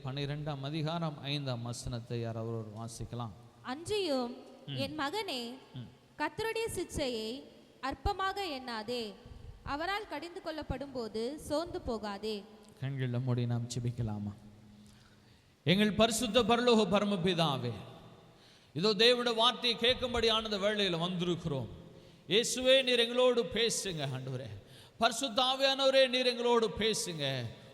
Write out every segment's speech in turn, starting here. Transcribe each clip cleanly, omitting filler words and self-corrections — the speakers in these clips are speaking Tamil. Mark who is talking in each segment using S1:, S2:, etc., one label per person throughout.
S1: 12ஆம் அதிகாரம் 5ஆம் வசனத்தை யாராவது வாசிக்கலாம்.
S2: அன்றியும் என் மகனே, கர்த்தருடைய சிட்சையை அற்பமாக எண்ணாதே, அவரால் கடிந்து கொள்ளப்படும் போது சோர்ந்து போகாதே.
S1: கண்களை மூடி நாம் ஜெபிக்கலாமா? எங்கள் பரிசுத்த பரலோக பரமபிதாவே, இதோ தேவனுடைய வார்த்தையை கேட்கும்படி ஆனந்த வேளையில் வந்திருக்கிறோம். இயேசுவே, நீர் எங்களோடு பேசுங்க. ஆண்டவரே, பரிசுத்த ஆவியானவரே, நீர் எங்களோடு பேசுங்க.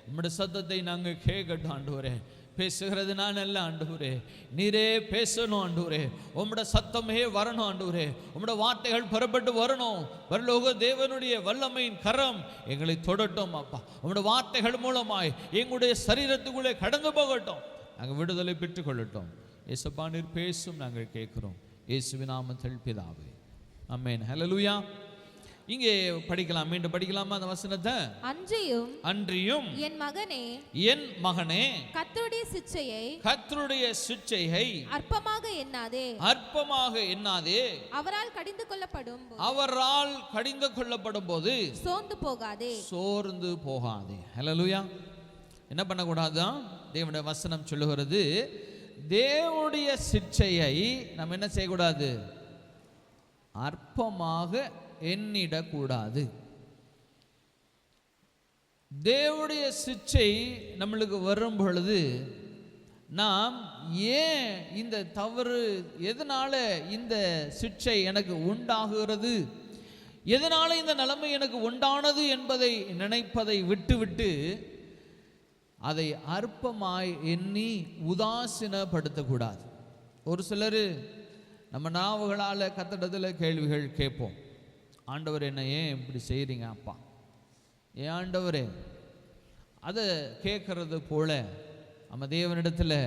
S1: உம்முடைய சத்தத்தை நாங்கள் கேட்கட்டும். ஆண்டவரே, பேசுகிறது நான் அல்ல ஆண்டவரே, நீரே பேசணும் ஆண்டவரே. உம்முடைய சத்தமே வரணும் ஆண்டவரே, உம்முடைய வார்த்தைகள் புறப்பட்டு வரணும். பரலோக தேவனுடைய வல்லமையின் கரம் எங்களை தொடட்டும் அப்பா. உம்முடைய வார்த்தைகள் மூலமாய் எங்களுடைய சரீரத்துக்குள்ளே கடந்து போகட்டும். நாங்கள் விடுதலை பெற்றுக் கொள்ளட்டும். இயேசுப்பா, நீர் பேசும், நாங்கள் கேட்கிறோம். இயேசுவின் நாமத்தில் பிதாவே, ஆமென். ஹல்லேலூயா. இங்கே படிக்கலாம், மீண்டும் படிக்கலாமா அந்த வசனத்தை? அன்றியும்
S2: என் மகனே,
S1: என் மகனே,
S2: கர்த்தருடைய
S1: சிட்சையை
S2: அற்பமாக எண்ணாதே, அவரால் கடிந்து கொள்ளப்படும் போது சோர்ந்து போகாதே. ஹல்லேலூயா. என்ன பண்ணக்கூடாதான்? தேவனுடைய வசனம் சொல்லுகிறது, தேவனுடைய சிட்சையை நம்ம என்ன செய்யக்கூடாது? அற்பமாக எண்ணிடக்கூடாது. தேவனுடைய சிட்சை நம்மளுக்கு வரும் பொழுது நாம் ஏன் இந்த தவறு, எதனால இந்த சிட்சை எனக்கு உண்டாகிறது, எதனால இந்த நிலைமை எனக்கு உண்டானது என்பதை நினைப்பதை விட்டுவிட்டு அதை அற்பமாய் எண்ணி உதாசீனப்படுத்தக்கூடாது. ஒரு சிலர் நம்ம நாவுகளால் கத்தடத்தில் கேள்விகள் கேட்போம். ஆண்டவர், என்ன ஏன் இப்படி செய்கிறீங்க அப்பா, ஏன் ஆண்டவரே? அதை கேட்கறது போல நம்ம தேவனிடத்தில்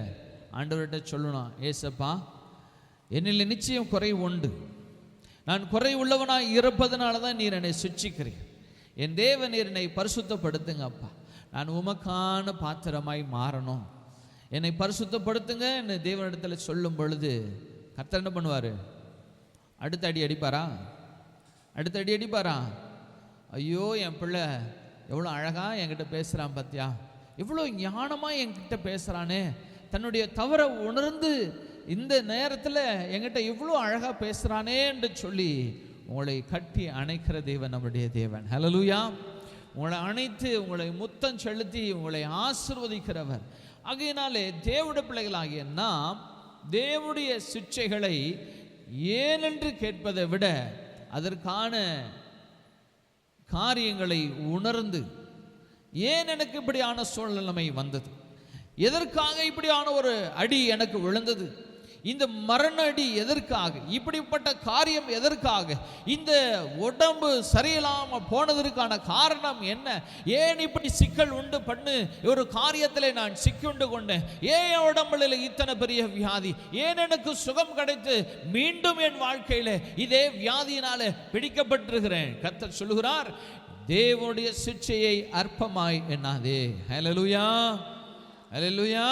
S2: ஆண்டவர்கிட்ட சொல்லணும், ஏசப்பா, என்னில் நிச்சயம் குறை உண்டு, நான் குறை உள்ளவனாய் இருப்பதனால தான் நீர் என்னை சிட்சிக்கிறீர். என் தேவன், நீர் என்னை பரிசுத்தப்படுத்துங்க அப்பா, நான் உமக்கான பாத்திரமாய் மாறணும், என்னை பரிசுத்தப்படுத்துங்க என்று தேவனிடத்தில் சொல்லும் பொழுது கர்த்தர் என்ன பண்ணுவார்? அடுத்த அடி அடிப்பாரா? ஐயோ, என் பிள்ளை எவ்வளோ அழகாக என்கிட்ட பேசுகிறான் பார்த்தியா, எவ்வளோ ஞானமாக என்கிட்ட பேசுகிறானே, தன்னுடைய தவறை உணர்ந்து இந்த நேரத்தில் என்கிட்ட இவ்வளோ அழகாக பேசுகிறானே என்று சொல்லி உங்களை கட்டி அணைக்கிற தேவன் நம்முடைய தேவன். ஹல்லேலூயா. உங்களை அணைத்து உங்களை முத்தம் செலுத்தி உங்களை ஆசீர்வதிக்கிறவர். ஆகையினாலே தேவனுடைய பிள்ளைகளாகிய நாம் தேவனுடைய சிட்சைகளை ஏனென்று கேட்பதை விட அதற்கான காரியங்களை உணர்ந்து, ஏன் எனக்கு இப்படியான சூழ்நிலைமை வந்தது, எதற்காக இப்படியான ஒரு அடி எனக்கு விழுந்தது, இந்த மரண அடி எதற்காக, இப்படிப்பட்ட காரியம் எதற்காக, இந்த உடம்பு சரியில்லாம போனதற்கான காரணம் என்ன, ஏன் இப்படி சிக்கல் உண்டு பண்ணு ஒரு காரியத்தில் நான் சிக்குண்டு கொண்டேன், ஏன் என் உடம்புல இத்தனை பெரிய வியாதி, ஏன் எனக்கு சுகம் கிடைத்து மீண்டும் என் வாழ்க்கையில இதே வியாதியினால பிடிக்கப்பட்டிருக்கிறேன். கர்த்தர் சொல்லுகிறார், தேவனுடைய சிட்சையை அற்பமாய் எண்ணாதே. ஹல்லேலூயா, ஹல்லேலூயா.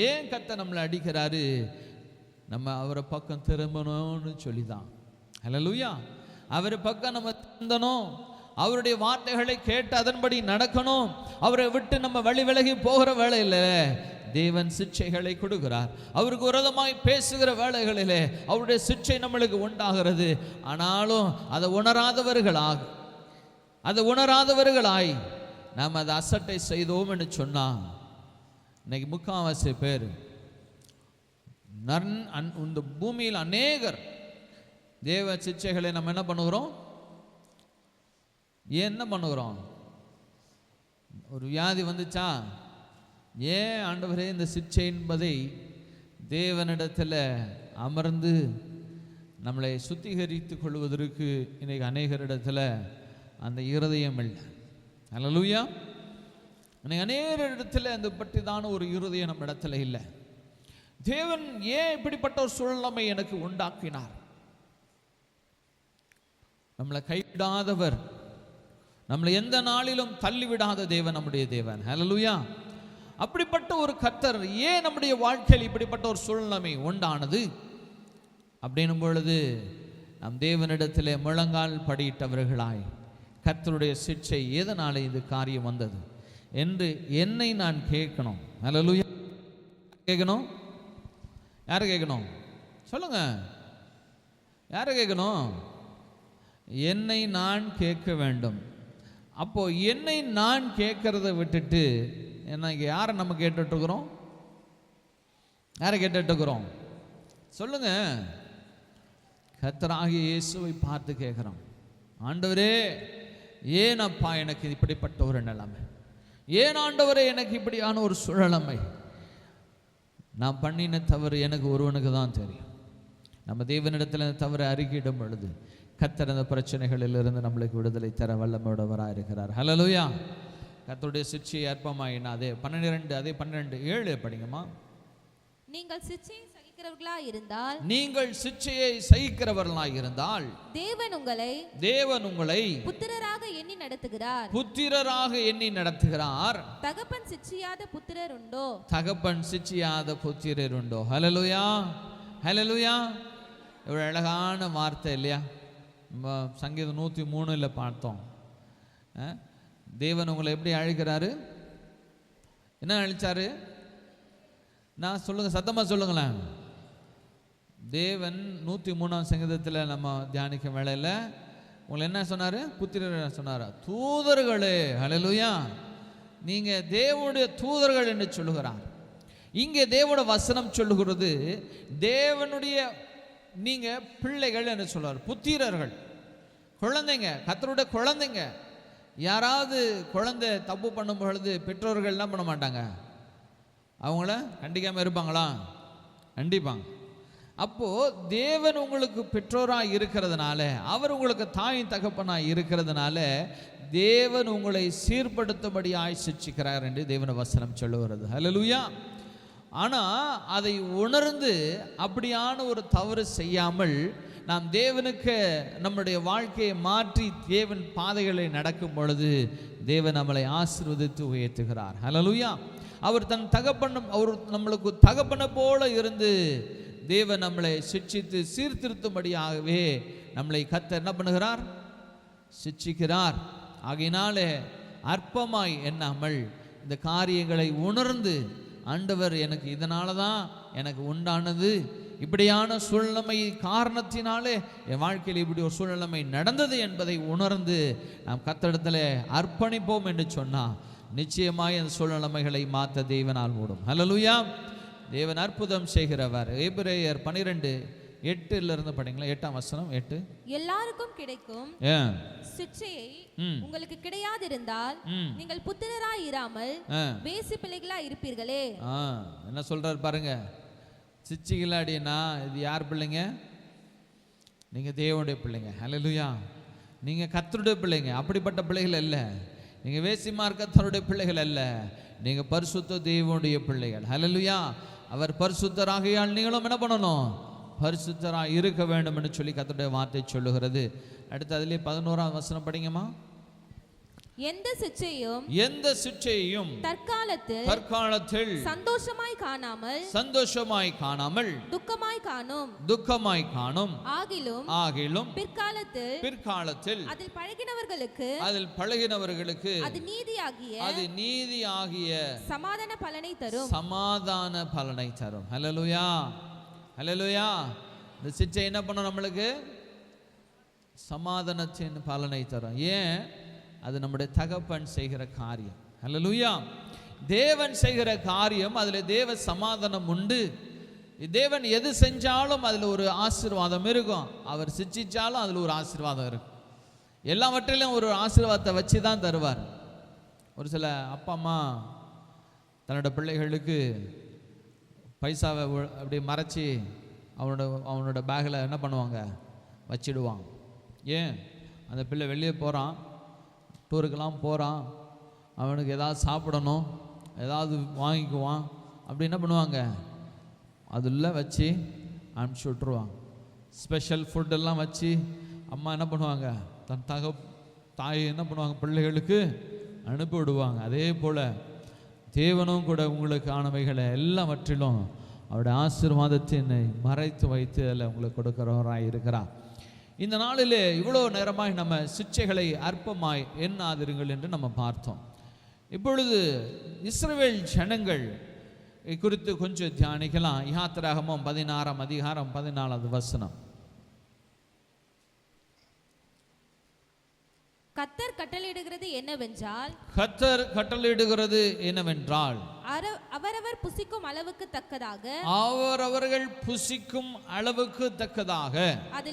S2: ஏன் கர்த்தர் நம்மளை அடிக்கிறாரு? நம்ம அவரை பக்கம் திரும்பணும்னு சொல்லிதான். ஹல்லேலூயா. அவர் பக்கம் நம்ம திரும்பணும், அவருடைய வார்த்தைகளை கேட்டு அதன்படி நடக்கணும். அவரை விட்டு நம்ம வழி விலகி போகிற வேளையில் தேவன் சிட்சைகளை கொடுக்கிறார். அவருக்கு விரோதமாய் பேசுகிற வேளைகளிலே அவருடைய சிட்சை நம்மளுக்கு உண்டாகிறது. ஆனாலும் அதை உணராதவர்களாய் நாம் அதை அசட்டை செய்தோம் என்று சொன்னால் இன்னைக்கு முக்காவாசி பேர் இந்த பூமியில் அநேகர் தேவ சிட்சைகளை நம்ம என்ன பண்ணுகிறோம்? ஒரு வியாதி வந்துச்சா, ஏன் ஆண்டவரே இந்த சிட்சை என்பதை தேவனிடத்தில் அமர்ந்து நம்மளை சுத்திகரித்து கொள்வதற்கு இன்னைக்கு அநேகரிடத்தில் அந்த இருதயம் இல்லை. ஹல்லேலூயா. அநேக இடத்துல அந்த பற்றிதான ஒரு இருதயம் நம்ம இடத்துல இல்லை. தேவன் ஏன் இப்படிப்பட்ட ஒரு சூழ்நிலை எனக்கு உண்டாக்கினார்? நம்மளை கைவிடாதவர், நம்மளை எந்த நாளிலும் தள்ளிவிடாத தேவன் நம்முடைய தேவன். ஹல்லேலூயா. அப்படிப்பட்ட ஒரு கர்த்தர் ஏன் நம்முடைய வாழ்க்கையில் இப்படிப்பட்ட ஒரு சூழ்நிலை உண்டானது அப்படின்னும் பொழுது நம் தேவனிடத்தில் முழங்கால் படியிட்டவர்களாய் கர்த்தருடைய சிட்சை எதனால இது காரியம் வந்தது, என்று என்னை நான் கேட்கணும். ஹல்லேலூயா. கேட்கணும். யாரை கேட்கணும் சொல்லுங்க? யாரை கேட்கணும்? என்னை நான் கேட்க வேண்டும். அப்போ என்னை நான் கேட்கறத விட்டுட்டு என்ன யாரை நம்ம கேட்டுட்ருக்குறோம்? யாரை கேட்டுட்ருக்குறோம் சொல்லுங்க? கர்த்தராகிய இயேசுவை பார்த்து கேட்குறோம். ஆண்டவரே, ஏன் அப்பா எனக்கு இப்படிப்பட்ட ஒரு நிலைமை? ஏன் ஆண்டவரே எனக்கு இப்படியான ஒரு சுழலமை? நான் பண்ணின தவறு எனக்கு ஒருவனுக்கு தான் தெரியும். நம்ம தேவனிடத்தில் தவறு அறிக்கையிடும் பொழுது கர்த்தர் அந்த பிரச்சனைகளிலிருந்து நம்மளுக்கு விடுதலை தர வல்லமையுள்ளவராக இருக்கிறார். ஹல்லேலூயா. கர்த்தருடைய சிட்சையை அற்பமாயினா அதே 12:7 படிங்கம்மா.
S3: நீங்கள் சிட்சையை சகிக்கிறவர்களாய் இருந்தால்,
S2: நீங்கள் சிட்சையை சகிக்கிறவர்களாய் இருந்தால் தேவன் உங்களை
S3: புத்திரராக எண்ணி நடத்துகிறார்.
S2: புத்திரராக எண்ணி நடத்துகிறார்.
S3: தகப்பன் சிட்சியாத புத்திரர் உண்டோ?
S2: தகப்பன் சிட்சியாத புத்திரர் உண்டோ? ஹல்லேலூயா. ஹல்லேலூயா. இவ்வளவு அழகான வார்த்தை இல்லையா? சங்கீதம் 103 பார்த்தோம். தேவன் உங்களை எப்படி அழைக்கிறாரு? என்ன அழைச்சாரு? நான் சொல்லுங்க, சத்தமா சொல்லுங்களேன். தேவன் 103ஆம் சங்கீதத்தில் நம்ம தியானிக்கும் வேளையில் உங்களை என்ன சொன்னாரு? புத்திரர் சொன்னாரா? தூதர்களே. ஹல்லேலூயா. நீங்க தேவனுடைய தூதர்கள் என்று சொல்லுகிறார். இங்கே தேவனுடைய வசனம் சொல்லுகிறது தேவனுடைய நீங்க பிள்ளைகள் என்று சொல்றார். புத்திரர்கள், குழந்தைங்க, கர்த்தருடைய குழந்தைங்க. யாராவது குழந்தை தப்பு பண்ணும் பொழுது பெற்றோர்கள் என்ன பண்ண மாட்டாங்க? அவங்கள கண்டிக்காம இருப்பாங்களா? கண்டிப்பாங்க. அப்போ தேவன் உங்களுக்கு பெற்றோராக இருக்கிறதுனால, அவர் உங்களுக்கு தாயின் தகப்பனாக இருக்கிறதுனால தேவன் உங்களை சீர்படுத்தும்படியாய் சிட்சிக்கிறார் என்று தேவன வசனம் சொல்லுகிறது. ஹல்லேலூயா. ஆனால் அதை உணர்ந்து அப்படியான ஒரு தவறு செய்யாமல் நாம் தேவனுக்கு நம்முடைய வாழ்க்கையை மாற்றி தேவன் பாதைகளை நடக்கும் பொழுது தேவன் நம்மளை ஆசீர்வதித்து உயர்த்துகிறார். ஹல்லேலூயா. அவர் தன் தகப்பனும் அவர் நம்மளுக்கு தகப்பனை போல இருந்து தேவன் நம்மளை சிட்சித்து சீர்திருத்தும்படியாகவே நம்மளை கர்த்தர் என்ன பண்ணுகிறார்? சிட்சிக்கிறார். ஆகையினாலே அற்பமாய் எண்ணாமல் இந்த காரியங்களை உணர்ந்து, ஆண்டவர் எனக்கு இதனால தான் எனக்கு உண்டானது, இப்படியான சூழ்நிலை காரணத்தினாலே என் வாழ்க்கையில் இப்படி ஒரு சூழ்நிலை நடந்தது என்பதை உணர்ந்து நாம் கர்த்தரிடத்தில் அர்ப்பணிப்போம் என்று சொன்னால் நிச்சயமாய் அந்த சூழ்நிலைகளை மாற்ற தேவனால் கூடும். ஹல்லேலூயா. தேவன் அற்புதம் செய்கிறவர். எபிரேயர் 12:8 படிங்களா? 8ஆம் வசனம் 8.
S3: எல்லாருக்கும் கிடைக்கும் சிட்சையை உங்களுக்கு கிடையாதிருந்தால் நீங்கள் புத்திரராய் இராமல் வேசி பிள்ளைகளாய் இருப்பீர்களே.
S2: என்ன சொல்றாரு பாருங்க. சிட்சிகளாடினா இது யார் பிள்ளைங்க? நீங்க தேவனுடைய பிள்ளைங்க. ஹல்லேலூயா. நீங்க கர்த்தருடைய பிள்ளைங்க. அப்படிப்பட்ட பிள்ளைகள் அல்ல. நீங்க வேசிமார்க்கத்தருடைய பிள்ளைகள் அல்ல. நீங்க பரிசுத்த தேவனுடைய பிள்ளைகள். ஹல்லேலூயா. அவர் பரிசுத்தராகையால் நீங்களும் என்ன பண்ணணும்? பரிசுத்தராக இருக்க வேண்டும் என்று சொல்லி கர்த்தருடைய வார்த்தை சொல்லுகிறது. அடுத்து அதிலே 11ஆம் வசனம் படிங்கம்மா.
S3: எந்த சிட்சையையும்
S2: தற்காலத்தில்
S3: சந்தோஷமாய் காணாமல் துக்கமாய் காணும். ஆகிலும் பிற்காலத்தில் அதில் பழகினவர்களுக்கு அது நீதியாகிய சமாதான பலனை தரும். ஹல்லேலூயா. ஹல்லேலூயா. இந்த சிட்சை என்ன பண்ணும்? நம்மளுக்கு சமாதானத்தின் பலனை தரும். ஏன்? அது நம்முடைய தகப்பன் செய்கிற காரியம். ஹல்லேலூயா. தேவன் செய்கிற காரியம், அதில் தேவ சமாதானம் உண்டு. தேவன் எது செஞ்சாலும் அதில் ஒரு ஆசீர்வாதம் இருக்கும். அவர் சிட்சிச்சாலும் அதில் ஒரு ஆசீர்வாதம் இருக்கும். எல்லாவற்றிலும் ஒரு ஆசீர்வாதத்தை வச்சு தான் தருவார். ஒரு சில அப்பா அம்மா தன்னோட பிள்ளைகளுக்கு பைசாவை அப்படி மறைச்சி அவனோட பேக்கில் என்ன பண்ணுவாங்க? வச்சிடுவாங்க. ஏன்? அந்த பிள்ளை வெளியே போகிறான், டூருக்கெல்லாம் போகிறான், அவனுக்கு ஏதாவது சாப்பிடணும், ஏதாவது வாங்கிக்குவான், அப்படி என்ன பண்ணுவாங்க? அதில் வச்சு அனுப்பிச்சி விட்ருவாங்க. ஸ்பெஷல் ஃபுட்டெல்லாம் வச்சு அம்மா என்ன பண்ணுவாங்க? தன் தாய் என்ன பண்ணுவாங்க? பிள்ளைகளுக்கு அனுப்பி விடுவாங்க. அதே போல் தேவனும் கூட உங்களுக்கானவைகளை எல்லாவற்றிலும் அவருடைய ஆசீர்வாதத்தினை மறைத்து வைத்து அதில் உங்களுக்கு கொடுக்கிறவராக இருக்கிறார். இந்த நாளிலே இவ்வளோ நேரமாய் நம்ம சிட்சைகளை அற்பமாய் எண்ணாதிருங்கள் என்று நம்ம பார்த்தோம். இப்பொழுது இஸ்ரவேல் ஜனங்கள் குறித்து கொஞ்சம் தியானிக்கலாம். யாத்திராகமம் 16ஆம் அதிகாரம் 14வது வசனம்.
S4: கர்த்தர் கட்டளையிடுகிறது என்னவென்றால்,
S3: கர்த்தர் கட்டளையிடுகிறது என்னவென்றால்,
S4: அவரவர் புசிக்கும் அளவுக்கு தக்கதாக,
S3: அவரவர்கள் புசிக்கும் அளவுக்கு தக்கதாக அதை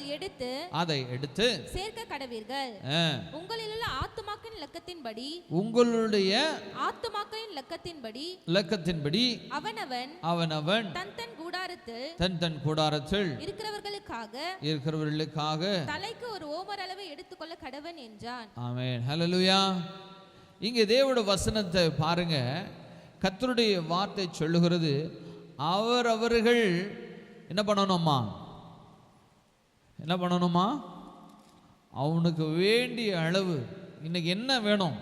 S3: எடுத்து
S4: சேர்க்க கடவீர்கள். உங்களில் உள்ள ஆத்துமாக்களின் இலக்கத்தின்படி,
S3: உங்களுடைய
S4: ஆத்துமாக்களின் இலக்கத்தின்படி
S3: அவனவன் தன் தன் கூடாரத்தில் இருக்கிறவர்களுக்காக
S4: தலைக்கு ஒரு ஓமர் அளவை எடுத்துக்கொள்ள கடவன் என்றான்.
S3: ஆமென். ஹல்லேலூயா. இங்கே தேவனுடைய வசனத்தை பாருங்க. கர்த்தருடைய வார்த்தை சொல்லுகிறது, அவரவர்கள் என்ன பண்ணணுமா? அவனுக்கு வேண்டிய அளவு, இன்னைக்கு என்ன வேணும்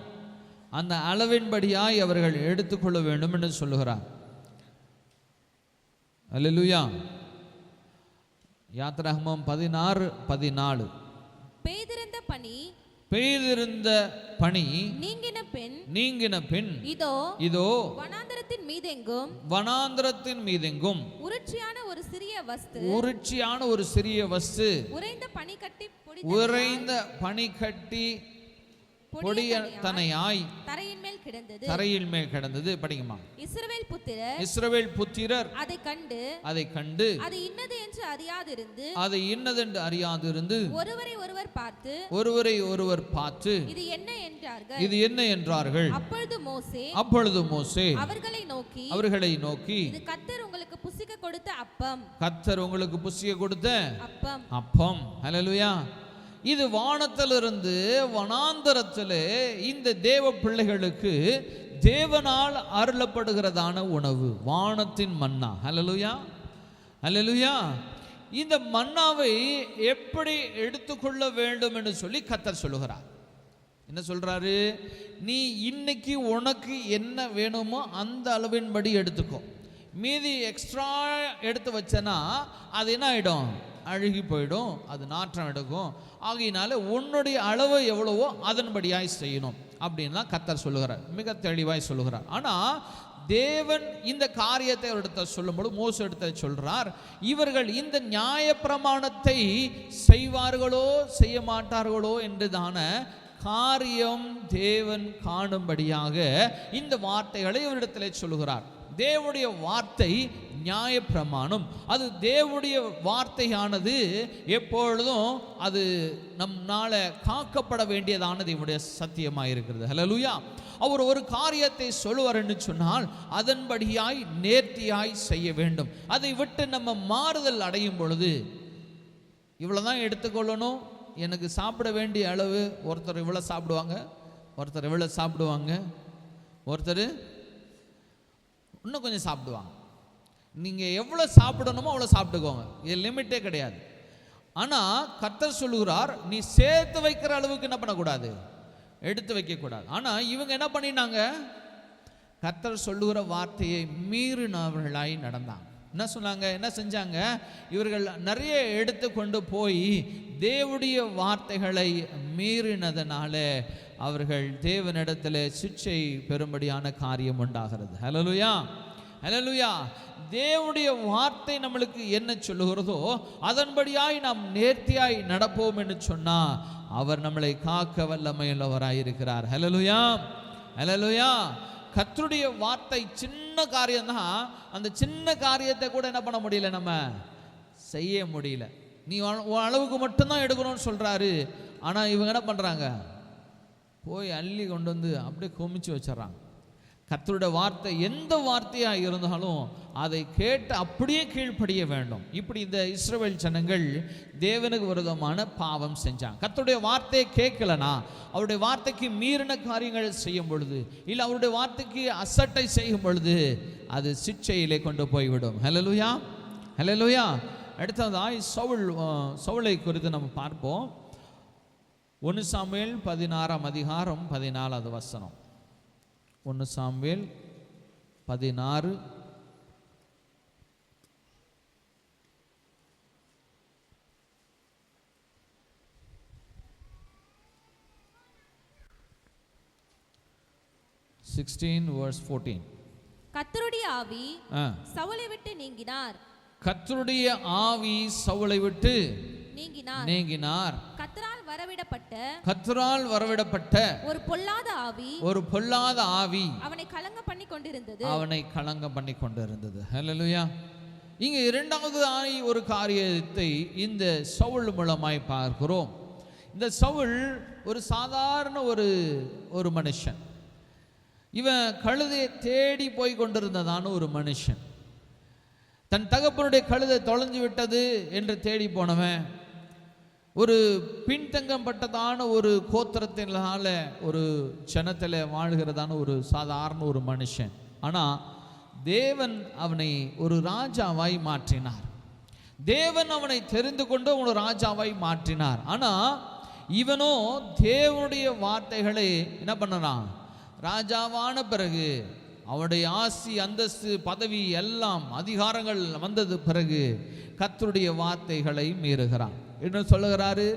S3: அந்த அளவின்படியாய் அவர்கள் எடுத்துக்கொள்ள வேண்டும் என்று சொல்லுகிறார். அல்லேலூயா. யாத்திராகமம் 16:14. பெய்திருந்த பனி நீங்கின பின் இதோ வனாந்தரத்தின் மீதெங்கும் உருட்சியான ஒரு சிறிய வஸ்து உறைந்த பனிக்கட்டி பொடியத்தனையாய் தரையின் மேல் கிடந்தது. படிங்கம்மா. இஸ்ரவேல் புத்திரர் அதை கண்டு அது இன்னதென்று அறியாதிருந்து ஒருவரை ஒருவர் பார்த்து இது என்ன என்றார்கள். அப்பொழுது மோசே அவர்களை நோக்கி இது கர்த்தர் உங்களுக்கு புசிக்க கொடுத்த அப்பம். ஹல்லேலூயா. இது வானத்திலிருந்து வனாந்தரத்திலே இந்த தேவ பிள்ளைகளுக்கு தேவனால் அருளப்படுகிறதான உணவு, வானத்தின் மன்னா. ஹல்லேலூயா, ஹல்லேலூயா. இந்த மன்னாவை எப்படி எடுத்துக்கொள்ள வேண்டும் என்று சொல்லி கர்த்தர் சொல்லுகிறார். என்ன சொல்றாரு? நீ இன்னைக்கு உனக்கு என்ன வேணுமோ அந்த அளவின்படி எடுத்துக்கோ. மீதி எக்ஸ்ட்ரா எடுத்து வச்சனா அது என்ன ஆகிடும்? அழுகி போயிடும், அது நாற்றம் எடுக்கும். ஆகையினால உன்னுடைய அளவு எவ்வளவோ அதன்படியாய் செய்யணும் அப்படின்னு கர்த்தர் சொல்லுகிறார், மிக தெளிவாய் சொல்லுகிறார். ஆனால் தேவன் இந்த காரியத்தை அவரிடத்தை சொல்லும்போது மோசே எடுத்த சொல்றார், இவர்கள் இந்த நியாய பிரமாணத்தை செய்வார்களோ செய்ய மாட்டார்களோ என்றுதான காரியம் தேவன் காணும்படியாக இந்த வார்த்தைகளை இவரிடத்தில் சொல்லுகிறார். தேவனுடைய வார்த்தை நியாய பிரமாணம். அது தேவனுடைய வார்த்தையானது எப்பொழுதும் அது நம்மால காக்கப்பட வேண்டியதானது இவருடைய சத்தியமாக இருக்கிறது. ஹல்லேலூயா. அவர் ஒரு காரியத்தை சொல்லுவார் என்று சொன்னால் அதன்படியாய் நேர்த்தியாய் செய்ய வேண்டும். அதை விட்டு நம்ம மாறுதல் அடையும் பொழுது இவ்வளோதான் எடுத்துக்கொள்ளணும், எனக்கு சாப்பிட வேண்டிய அளவு, ஒருத்தர் இவ்வளோ சாப்பிடுவாங்க, ஒருத்தர் இவ்வளோ சாப்பிடுவாங்க, ஒருத்தர் இன்னும் கொஞ்சம் சாப்பிடுவாங்க. நீங்கள் எவ்வளோ சாப்பிடணுமோ அவ்வளோ சாப்பிட்டுக்கோங்க, இது லிமிட்டே கிடையாது. ஆனால் கர்த்தர் சொல்லுகிறார், நீ சேர்த்து வைக்கிற அளவுக்கு என்ன பண்ணக்கூடாது, எடுத்து வைக்கக்கூடாது. ஆனால் இவங்க என்ன பண்ணினாங்க? கர்த்தர் சொல்லுகிற வார்த்தையை மீறினவர்களாய் நடந்தாங்க. என்ன சொன்னாங்க, என்ன செஞ்சாங்க? இவர்கள் நிறைய எடுத்து கொண்டு போய் தேவனுடைய வார்த்தைகளை மீறினதனால அவர்கள் தேவனிடத்தில் சிக்ஷை பெறும்படியான காரியம் உண்டாகிறது. ஹல்லேலூயா, ஹல்லேலூயா. தேவனுடைய வார்த்தை நம்மளுக்கு என்ன சொல்லுகிறதோ அதன்படியாய் நாம் நேர்த்தியாய் நடப்போம் என்று சொன்னா அவர் நம்மளை காக்க வல்லமையுள்ளவராயிருக்கிறார். ஹல்லேலூயா, ஹல்லேலூயா. கர்த்தருடைய வார்த்தை சின்ன காரியம் தான், அந்த சின்ன காரியத்தை கூட என்ன பண்ண முடியல, நம்ம செய்ய முடியல. நீ அளவுக்கு மட்டும்தான் எடுக்கணும்னு சொல்றாரு. ஆனால் இவங்க என்ன பண்றாங்க, போய் அள்ளி கொண்டு வந்து அப்படியே குமிச்சு வச்சிடறாங்க. கர்த்தருடைய வார்த்தை எந்த வார்த்தையாக இருந்தாலும் அதை கேட்டு அப்படியே கீழ்ப்படிய வேண்டும். இப்படி இந்த இஸ்ரவேல் ஜனங்கள் தேவனுக்கு விரோதமான பாவம் செஞ்சாங்க. கர்த்தருடைய வார்த்தையை கேட்கலனா, அவருடைய வார்த்தைக்கு மீறின காரியங்கள் செய்யும் பொழுது, இல்லை அவருடைய வார்த்தைக்கு அசட்டை செய்யும் பொழுது அது சிக்ஷையிலே கொண்டு போய்விடும். ஹல்லேலூயா, ஹல்லேலூயா. அடுத்ததாய் சவுலை குறித்து நம்ம பார்ப்போம். 1 சாமுவேல் 16ஆம் அதிகாரம் 14வது வசனம். 1 சாமுவேல் 16 16 16 verse 14.
S4: கர்த்தருடைய ஆவி சவுலை விட்டு நீங்கினார்.
S3: கர்த்தருடைய ஆவி சவுலை விட்டு நீங்கினார். கர்த்தரால் வரவிடப்பட்ட ஒரு பொல்லாத ஆவி
S4: அவனை கலங்க பண்ணி கொண்டிருந்தது.
S3: ஹல்லேலூயா. இங்க இரண்டாவது ஒரு காரியத்தை இந்த சவுல் மூலமாய் பார்க்கிறோம். இந்த சவுல் ஒரு சாதாரண ஒரு மனுஷன். இவன் கழுதையை தேடி போய் கொண்டிருந்ததான ஒரு மனுஷன். தன் தகப்பனுடைய கழுதை தொலைஞ்சு விட்டது என்று தேடி போனவன், ஒரு பின்தங்கம் பட்டதான ஒரு கோத்திரத்தினால ஒரு ஜனத்தில் வாழ்கிறதான ஒரு சாதாரண ஒரு மனுஷன். ஆனால் தேவன் அவனை ஒரு ராஜாவாய் மாற்றினார். தேவன் அவனை தெரிந்து கொண்டு ஒரு ராஜாவாய் மாற்றினார். ஆனால் இவனோ தேவனுடைய வார்த்தைகளை என்ன பண்ணறான்? ராஜாவான பிறகு அவனுடைய ஆசி, அந்தஸ்து, பதவி எல்லாம் அதிகாரங்கள் வந்தது பிறகு கர்த்தருடைய வார்த்தைகளை மீறுகிறான். என்ன சொல்லுகிறாரு?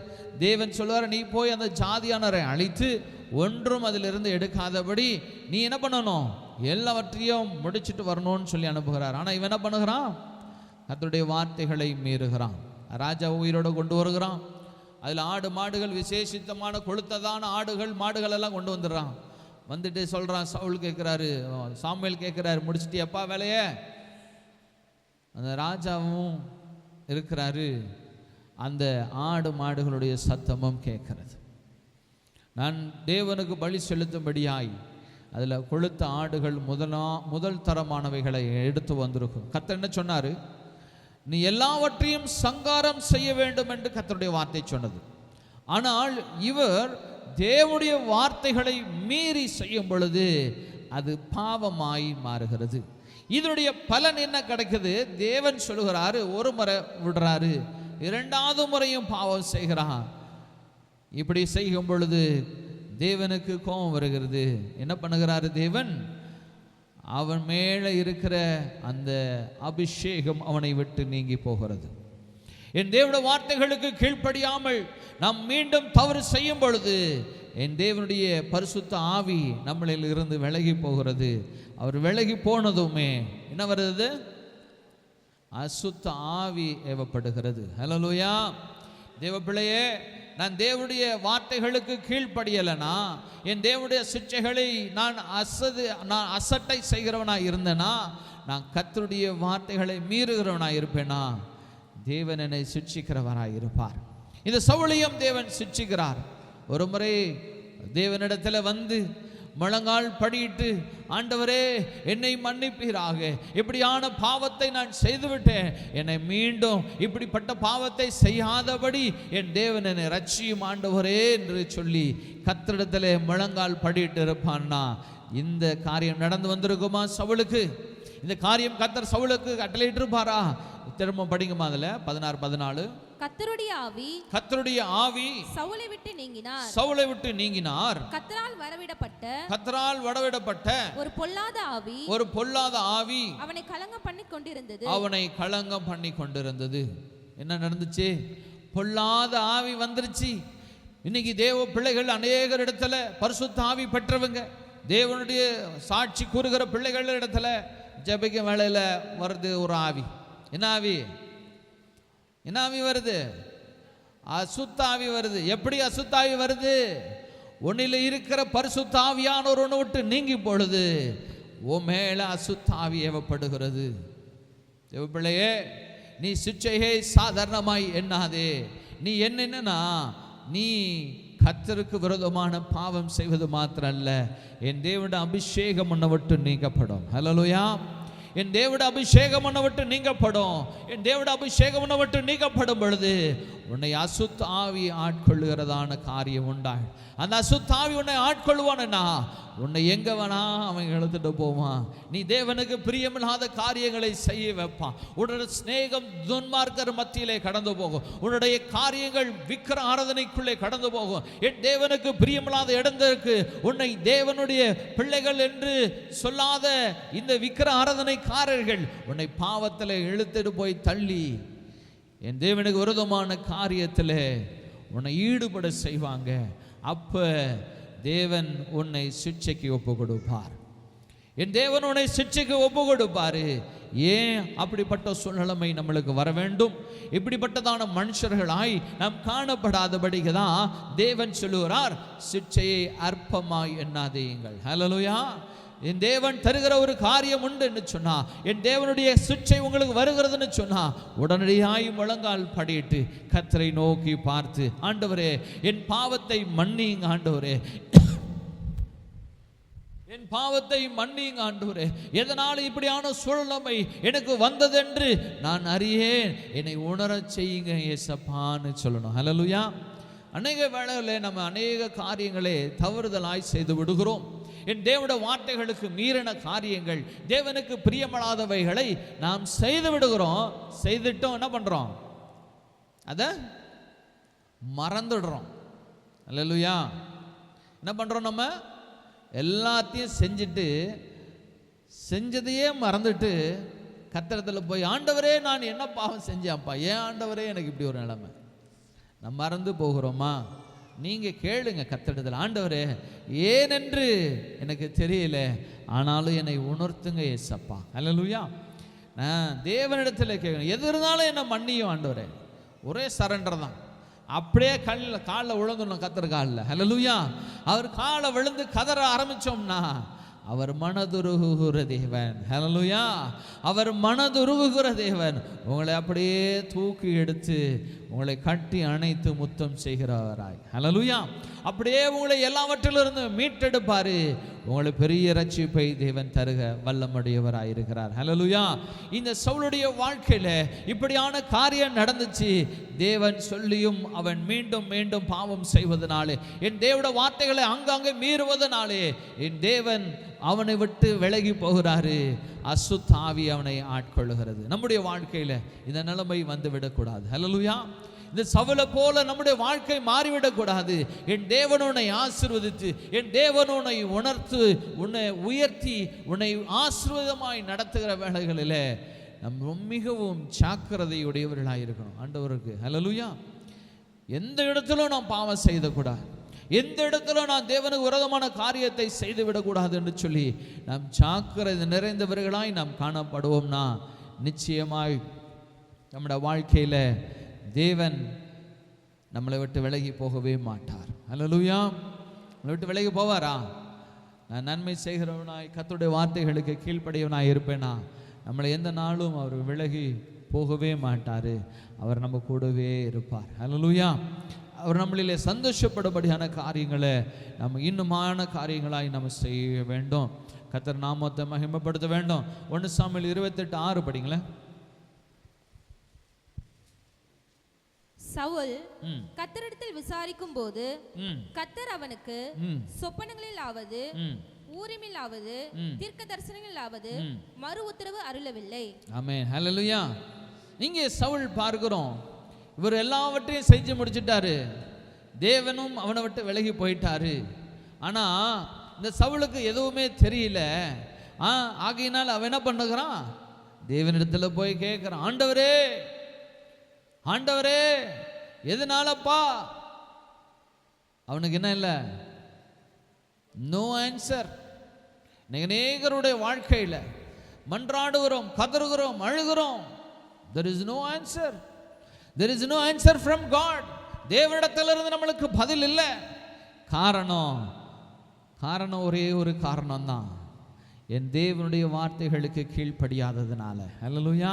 S3: தேவன் சொல்லுகிறார், நீ போய் அந்த ஜாதியானரை அழித்து ஒன்றும் அதிலிருந்து எடுக்காதபடி நீ என்ன பண்ணணும்? எல்லாவற்றையும் முடிச்சுட்டு வரணும்னு சொல்லி அனுப்புகிறார். ஆனால் இவன் என்ன பண்ணுகிறான்? கர்த்தருடைய வார்த்தைகளை மீறுகிறான். ராஜா உயிரோடு கொண்டு வருகிறான். அதில் ஆடு மாடுகள், விசேஷித்தமான கொளுத்ததான ஆடுகள் மாடுகள் எல்லாம் கொண்டு வந்துடுறான். வந்துட்டு சொல்கிறான், சவுல் கேட்குறாரு, சாமுவேல் கேட்குறாரு, முடிச்சிட்டியப்பா வேலைய? அந்த ராஜாவும் இருக்கிறாரு, அந்த ஆடு மாடுகளுடைய சத்தமும் கேட்கிறது. நான் தேவனுக்கு பலி செலுத்தும்படியாய் அதில் கொளுத்த ஆடுகள் முதல் தரமானவைகளை எடுத்து வந்திருக்கும். கர்த்தர் என்ன சொன்னார்? நீ எல்லாவற்றையும் சங்காரம் செய்ய வேண்டும் என்று கர்த்தருடைய வார்த்தை சொன்னது. ஆனால் இவர் தேவனுடைய வார்த்தைகளை மீறி செய்யும் பொழுது அது பாவமாய் மாறுகிறது. இதனுடைய பலன் என்ன கிடைக்குது? தேவன் சொல்லுகிறாரு, ஒரு முறை விடுறாரு, இரண்டாவது முறையும் பாவம் செய்கிறான். இப்படி செய்யும் பொழுது தேவனுக்கு கோபம் வருகிறது. என்ன பண்ணுகிறாரு தேவன்? அவன் மேலே இருக்கிற அந்த அபிஷேகம் அவனை விட்டு நீங்கி போகிறது. என் தேவனுடைய வார்த்தைகளுக்கு கீழ்ப்படியாமல் நாம் மீண்டும் தவறு செய்யும் பொழுது என் தேவனுடைய பரிசுத்த ஆவி நம்மளில் இருந்து விலகி போகிறது. அவர் விலகி போனதுமே என்ன வருது? அசுத்த ஆவி ஏவப்படுகிறது. ஹல்லேலூயா. தேவ பிள்ளையே, நான் தேவனுடைய வார்த்தைகளுக்கு கீழ்ப்படியலைனா, என் தேவனுடைய சிட்சைகளை நான் அசட்டை செய்கிறவனாக இருந்தேனா, நான் கர்த்தருடைய வார்த்தைகளை மீறுகிறவனாக இருப்பேனா, தேவன் என்னை சிட்சிக்கிறவராக இருப்பார். இந்த சவுலையும் தேவன் சிட்சிக்கிறார். ஒரு முறை தேவனிடத்தில் வந்து முழங்கால் படியிட்டு, ஆண்டவரே என்னை மன்னிப்பீராக, இப்படியான பாவத்தை நான் செய்துவிட்டேன், என்னை மீண்டும் இப்படிப்பட்ட பாவத்தை செய்யாதபடி என் தேவன் என்னை ரட்சியும் ஆண்டவரே என்று சொல்லி கர்த்தரிடத்தில் முழங்கால் படியிட்டு இருப்பான்னா இந்த காரியம் நடந்து வந்திருக்குமா சவுலுக்கு? இந்த காரியம் கர்த்தர் சவுலுக்கு கட்டளையிட்டு இருப்பாரா? திரும்ப படிக்குமா அதுல 16-14. கர்த்தருடைய ஆவி சவுலை விட்டு நீங்கினார். கர்த்தரால் வரவிடப்பட்ட ஒரு பொல்லாத ஆவி அவனை கலங்க பண்ணி கொண்டிருந்தது. என்ன நடந்துச்சு? பொல்லாத ஆவி வந்துருச்சு. இன்னைக்கு தேவ பிள்ளைகள் அநேகர் இடத்துல பரிசுத்த ஆவி பெற்றவங்க, தேவனுடைய சாட்சி கூறுகிற பிள்ளைகள் இடத்துல ஜெபிக்க வேளையில வருது ஒரு ஆவி. என்ன ஆவி வருது? அசுத்த ஆவி வருது. எப்படி அசுத்த ஆவி வருது? உன்னில இருக்கிற பரிசுத்த ஆவியானவர் ஒன்று விட்டு நீங்கி பொழுது உன் மேல அசுத்த ஆவி ஏவப்படுகிறது. தேவ பிள்ளையே, நீ சிட்சையை சாதாரணமாய் எண்ணாதே. நீ என்னன்னா, நீ கர்த்தருக்கு விரோதமான பாவம் செய்வது மாத்திரம் அல்ல, என் தேவனுடைய அபிஷேகம் உன்னை விட்டு நீக்கப்படும். ஹல்லேலூயா. என் தேவனுடைய அபிஷேகம் உன்னை விட்டு நீங்கப்படும். என் தேவனுடைய அபிஷேகம் உன்னை விட்டு நீக்கப்படும் பொழுது உன்னை அசுத்த ஆவி ஆட்கொள்ளுகிறதான காரியம் உண்டாய். அந்த அசுத்த ஆவி உன்னை ஆட்கொள்வானா உன்னை எங்க வேணா அவன் இழுத்துட்டு போவான். நீ தேவனுக்கு பிரியமில்லாத காரியங்களை செய்ய வைப்பான். உன்னுடைய சிநேகம் துன்மார்க்கர் மத்தியிலே கடந்து போகும். உன்னுடைய காரியங்கள் விக்கிர ஆராதனைக்குள்ளே கடந்து போகும். என் தேவனுக்கு பிரியமில்லாத இடத்திற்கு உன்னை தேவனுடைய பிள்ளைகள் என்று சொல்லாத இந்த விக்கிர ஆராதனைக்காரர்கள் உன்னை பாவத்தில் இழுத்துட்டு போய் தள்ளி என் தேவனுக்கு விரோதமான காரியத்தில் உன்னை ஈடுபட செய்வாங்க. அப்ப தேவன் உன்னை சிட்சைக்கு ஒப்பு கொடுப்பார். என் தேவன் உன்னை சிட்சைக்கு ஒப்பு கொடுப்பாரு. ஏன் அப்படிப்பட்ட சூழ்நிலைமை நம்மளுக்கு வர வேண்டும்? இப்படிப்பட்டதான மனுஷர்களாய் நாம் காணப்படாதபடிக்கு தான் தேவன் சொல்லுகிறார், சிட்சையை அற்பமாய் எண்ணாதீங்கள். ஹல்லேலூயா. என் தேவன் தருகிற ஒரு காரியம் உண்டு என்று சொன்னா, என் தேவனுடைய சிட்சை உங்களுக்கு வருகிறதுன்னு சொன்னா, உடனடியாய் முழங்கால் படியிட்டு கர்த்தரை நோக்கி பார்த்து, ஆண்டவரே என் பாவத்தை மன்னியுங்க ஆண்டவரே, என் பாவத்தை மன்னியுங்க ஆண்டவரே, எதனால் இப்படியான சூழ்நிலை எனக்கு வந்ததென்று நான் அறியேன், என்னை உணரச் செய்யுங்க ஏசப்பான்னு சொல்லணும். ஹல்லேலூயா. அநேக வேளைகளில் நம்ம அநேக காரியங்களே தவறுதலாய் செய்து விடுகிறோம். என் தேவனுடைய வார்த்தைகளுக்கு மீறின காரியங்கள், தேவனுக்கு பிரியப்படாதவைகளை நாம் செய்து விடுகிறோம். செய்துட்டோம், என்ன பண்றோம்? அதை மறந்துடுறோம். அல்லேலூயா. என்ன பண்றோம்? நம்ம எல்லாத்தையும் செஞ்சுட்டு செஞ்சதையே மறந்துட்டு கர்த்தரிடத்தில் போய், ஆண்டவரே நான் என்ன பாவம் செஞ்சேன்ப்பா, ஏன் ஆண்டவரே எனக்கு இப்படி ஒரு நிலைமை, நம்ம மறந்து போகிறோமா? நீங்கள் கேளுங்க கர்த்தரிடத்தில், ஆண்டவரே ஏனென்று எனக்கு தெரியல, ஆனாலும் என்னை உணர்த்துங்க ஏசப்பா. அல்லேலூயா. நான் தேவனிடத்தில் கேட்கணும், எது இருந்தாலும் என்னை மன்னியும் ஆண்டவரே. ஒரே சரண்டர் தான். அப்படியே காலில் விழுந்துடணும் கர்த்தர் காலில். ஹல்லேலூயா. அவர் காலை விழுந்து கதற ஆரம்பிச்சோம்னா அவர் மனதுருகுகிற தேவன். ஹல்லேலூயா. அவர் மனதுருகுகிற தேவன். உங்களை அப்படியே தூக்கி எடுத்து உங்களை கட்டி அணைத்து முத்தம் செய்கிறவராய். ஹல்லேலூயா. அப்படியே உங்களை எல்லாவற்றிலிருந்து மீட்டெடுப்பாரு. உங்களை பெரிய ரட்சிப்பை தேவன் தருக வல்லமுடையவராய் இருக்கிறார். ஹல்லேலூயா. இந்த சவுலுடைய வாழ்க்கையில இப்படியான காரியம் நடந்துச்சு. தேவன் சொல்லியும் அவன் மீண்டும் மீண்டும் பாவம் செய்வதனாலே, என் தேவனுடைய வார்த்தைகளை அங்கங்கே மீறுவதனாலே என் தேவன் அவனை விட்டு விலகி போகிறாரு. அசுத்தாவி அவனை ஆட்கொள்ளுகிறது. நம்முடைய வாழ்க்கையில இந்த நிலைமை வந்து விடக்கூடாது. ஹல்லேலூயா. இந்த சவுலை போல நம்முடைய வாழ்க்கை மாறிவிடக்கூடாது. என் தேவன் உன்னை ஆசீர்வதித்து, என் தேவன் உன்னை உணர்த்து, உன்னை உயர்த்தி, உன்னை ஆசீர்வாதமாய் நடத்துகிற வேளைகளில் நம்ம மிகவும் ஜாக்கிரதையுடையவர்களாக இருக்கணும் ஆண்டவருக்கு. ஹல்லேலூயா. எந்த இடத்திலும் நாம் பாவம் செய்யக்கூடாது, எந்த இடத்துல நான் தேவனுக்கு விரோதமான காரியத்தை செய்து விடக்கூடாது என்று சொல்லி நாம் ஜாக்கிரதை நிறைந்தவர்களாய் நாம் காணப்படுவோம்னா நிச்சயமாய் நம்முடைய வாழ்க்கையில தேவன் நம்மளை விட்டு விலகி போகவே மாட்டார். ஹல்லேலூயா. நம்மளை விட்டு விலகி போவாரா? நான் நன்மை செய்கிறவனாய் கர்த்தருடைய வார்த்தைகளுக்கு கீழ்ப்படியவனாய் இருப்பேனா, நம்மளை எந்த நாளும் அவர் விலகி போகவே மாட்டார். அவர் நம்ம கூடவே இருப்பார். ஹல்லேலூயா. அவர் நம்மளிலே சந்தோஷப்படும்படியான காரியங்களை நம்ம இன்னுமான காரியங்களாய் நம்ம செய்ய வேண்டும். கர்த்தர் நாமத்தை மகிமைப்படுத்த வேண்டும். 1 சாமுவேல் 28:6 படிங்களேன்.
S4: சவுல் கர்த்தரிடத்தில் விசாரிக்கும் போது கர்த்தர் அவனுக்கு சொப்பனங்களிலாவது ஊரிமிலாவது தீர்க்க தரிசனங்களிலாவது மறு உத்தரவு அருளவில்லை.
S3: ஆமென். ஹல்லேலூயா. இங்கே சவுல் பார்க்கிறோம், இவர் எல்லாவற்றையும் செஞ்சு முடிச்சிட்டாரு, தேவனும் அவனை விட்டு விலகி போயிட்டாரு. ஆனா இந்த சவுலுக்கு எதுவுமே தெரியல. ஆகையினால் அவன் என்ன பண்ணுகிறான்? தேவனிடத்துல போய் கேட்கிறான், ஆண்டவரே ஆண்டவரே எதனாலப்பா? அவனுக்கு என்ன இல்லை? No answer. அநேகருடைய வாழ்க்கையில் மன்றாடுகிறோம், கதறுகிறோம், அழுகிறோம். there is no answer. there is no answer from God. தேவனிடத்திலிருந்து நம்மளுக்கு பதில் இல்லை. காரணம் ஒரே ஒரு காரணம் தான், என் தேவனுடைய வார்த்தைகளுக்கு கீழ்ப்படியாததுனால. ஹல்லேலூயா.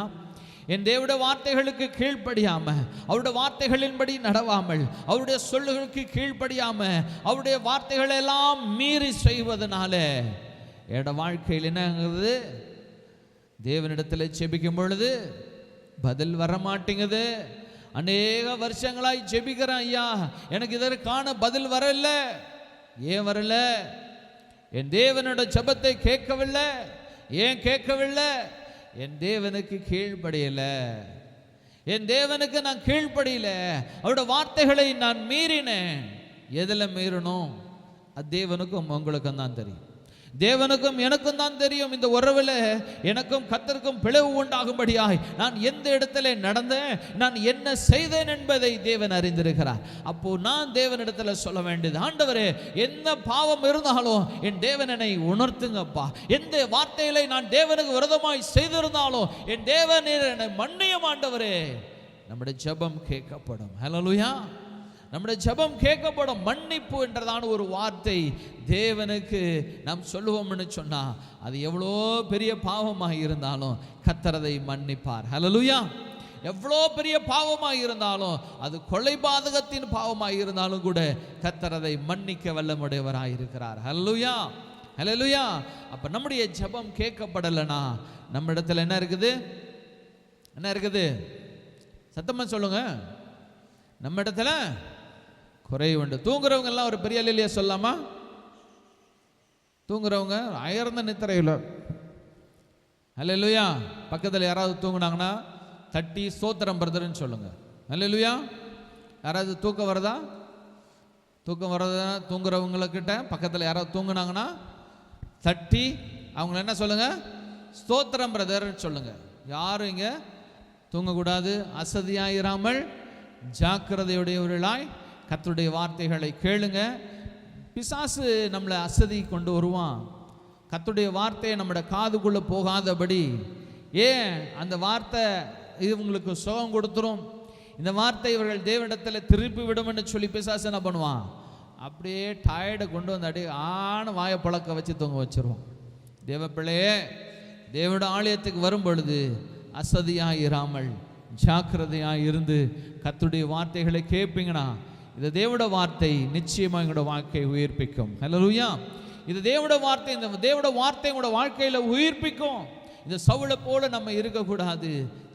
S3: என் தேவனுடைய வார்த்தைகளுக்கு கீழ்ப்படியாம, அவருடைய வார்த்தைகளின்படி நடவாமல், அவருடைய சொல்லுகளுக்கு கீழ்ப்படியாம, அவருடைய வார்த்தைகளை எல்லாம் மீறி செய்வதனால என்னோட வாழ்க்கையில் என்னங்குது? தேவனிடத்தில் ஜெபிக்கும் பொழுது பதில் வர மாட்டேங்குது. அநேக வருஷங்களாய் ஜெபிக்கிறேன், ஐயா எனக்கு இதற்கான பதில் வரல. ஏன் வரல? என் தேவனோட ஜெபத்தை கேட்கவில்லை. ஏன் கேட்கவில்லை? என் தேவனுக்கு கீழ்ப்படியல. என் தேவனுக்கு நான் கீழ்ப்படியல. அவருடைய வார்த்தைகளை நான் மீறினேன். எதில் மீறணும்? அது தேவனுக்கும் உங்களுக்கும் தான் தெரியும். தேவனுக்கும் எனக்கும் தான் தெரியும் இந்த உறவில் எனக்கும் கர்த்தருக்கும் பிளவு உண்டாகும்படியாய் நான் எந்த இடத்துல நடந்தேன், நான் என்ன செய்தேன் என்பதை தேவன் அறிந்திருக்கிறார். அப்போ நான் தேவனிடத்துல சொல்ல வேண்டியது, ஆண்டவரே என்ன பாவம் இருந்தாலும் என் தேவன் என்னை உணர்த்துங்கப்பா. எந்த வார்த்தைகளை நான் தேவனுக்கு விரோதமாய் செய்திருந்தாலும் என் தேவன் என்னை மன்னியும் ஆண்டவரே. நம்முடைய ஜெபம் கேட்கப்படும். ஹல்லேலூயா. நம்முடைய ஜெபம் கேட்கப்படும். மன்னிப்பு என்றதான ஒரு வார்த்தை தேவனுக்கு நாம் சொல்லுவோம்னு சொன்னா அது எவ்வளோ பெரிய பாவமாக இருந்தாலும் கர்த்தர் அதை மன்னிப்பார். ஹல்லேலூயா. எவ்வளோ பெரிய பாவமாக இருந்தாலும், அது கொலை பாதகத்தின் பாவமாக இருந்தாலும் கூட கர்த்தர் அதை மன்னிக்க வல்லமுடையவராக இருக்கிறார். ஹல்லேலூயா, ஹல்லேலூயா. அப்ப நம்முடைய ஜெபம் கேட்கப்படலைன்னா நம்ம இடத்துல என்ன இருக்குது? என்ன இருக்குது? சத்தமா சொல்லுங்க. நம்ம இடத்துல குறை உண்டு. தூங்குறவங்க எல்லாம் ஒரு பெரிய அல்லேலூயா சொல்லாமா? தூங்குறவங்க அயர்ந்த நித்திரையில் அல்லேலூயா. பக்கத்தில் யாராவது தூங்குனாங்கன்னா தட்டி ஸ்தோத்திரம் பிரதர்ன்னு சொல்லுங்க. அல்லேலூயா. யாராவது தூக்கம் வருதா? தூக்கம் வரதா? தூங்குறவங்கக்கிட்ட பக்கத்தில் யாராவது தூங்குனாங்கன்னா தட்டி அவங்கள என்ன சொல்லுங்க? ஸ்தோத்திரம் பிரதர்ன்னு சொல்லுங்க. யாரும் இங்கே தூங்கக்கூடாது. அசதியாயிராமல் ஜாக்கிரதையுடையவர்களாய் கர்த்தருடைய வார்த்தைகளை கேளுங்க. பிசாசு நம்மளை அசதி கொண்டு வருவான். கர்த்தருடைய வார்த்தையை நம்மளோட காதுக்குள்ளே போகாதபடி, ஏன் அந்த வார்த்தை இவங்களுக்கு சுகம் கொடுத்துரும், இந்த வார்த்தை இவர்கள் தேவனிடத்தில் திருப்பி விடும்னு சொல்லி பிசாசு என்ன பண்ணுவான்? அப்படியே டயர்டை கொண்டு வந்து அப்படியே ஆன வாயை பழக்க வச்சு தூங்க வச்சிருவோம். தேவ பிள்ளையே, தேவனோட ஆலயத்துக்கு வரும் பொழுது அசதியாக இராமல் ஜாக்கிரதையாக இருந்து கர்த்தருடைய வார்த்தைகளை கேட்பீங்கன்னா இது தேவனோட வார்த்தை நிச்சயமாக எங்களோட வாழ்க்கையை உயிர்ப்பிக்கும். ஹல்லேலூயா. இது தேவனோட வார்த்தை. இந்த தேவனோட வார்த்தை உங்களோட வாழ்க்கையில் உயிர்ப்பிக்கும். இந்த சவுளை போல நம்ம இருக்கக்கூடாது.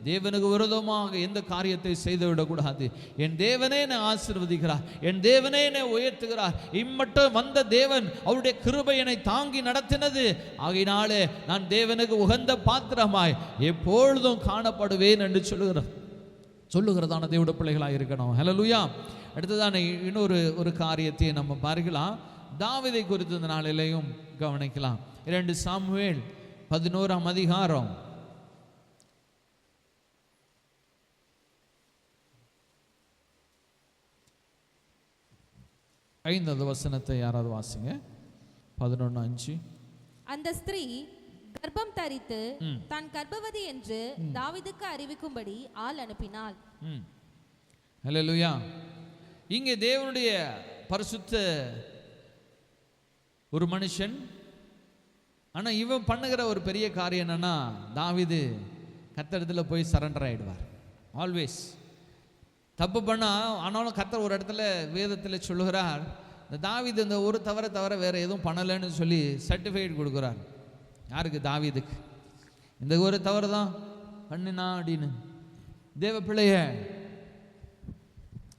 S3: தேவனுக்கு விரோதமாக எந்த காரியத்தை செய்து விடக்கூடாது. என் தேவனே என்னை ஆசீர்வதிக்கிறார், என் தேவனே என்னை உயர்த்துகிறார், இம்மட்டும் வந்த தேவன் அவருடைய கிருபை என்னை தாங்கி நடத்தினது, ஆகையினாலே நான் தேவனுக்கு உகந்த பாத்திரமாய் எப்பொழுதும் காணப்படுவேன் என்று சொல்லுகிறதான தேவனுடைய பிள்ளைகளாக இருக்கணும். ஹல்லேலூயா. அடுத்ததான இன்னொரு காரியத்தை நம்ம பார்க்கலாம். தாவீதை குறித்து இந்த நாளிலேயும் கவனிக்கலாம். 2 சாமுவேல் 11ஆம் அதிகாரம் 5வது வசனத்தை யாராவது வாசிங்க. 11:5.
S4: அந்த ஸ்திரீ கர்ப்பம் தரித்து தான் கர்ப்பவதி என்று தாவீதுக்கு அறிவிக்கும்படி ஆள் அனுப்பினாள்.
S3: ஹல்லேலூயா. இங்கே தேவனுடைய பரிசுத்த ஒரு மனுஷன், ஆனா இவன் பண்ணுகிற ஒரு பெரிய காரியம் என்னன்னா, தாவீது கர்த்தரிடத்துல போய் சரண்டர் ஆயிடுவார். ஆல்வேஸ் தப்பு பண்ணா, ஆனாலும் கர்த்தர் ஒரு இடத்துல வேதத்தில் சொல்லுகிறார், இந்த தாவீது இந்த ஒரு தவிர வேற எதுவும் பண்ணலைன்னு சொல்லி சர்டிஃபிகேட் கொடுக்குறார். யாருக்கு? தாவீதுக்கு. இந்த ஒரு தவறு தான் பண்ணினா அப்படின்னு. தேவ பிள்ளைய,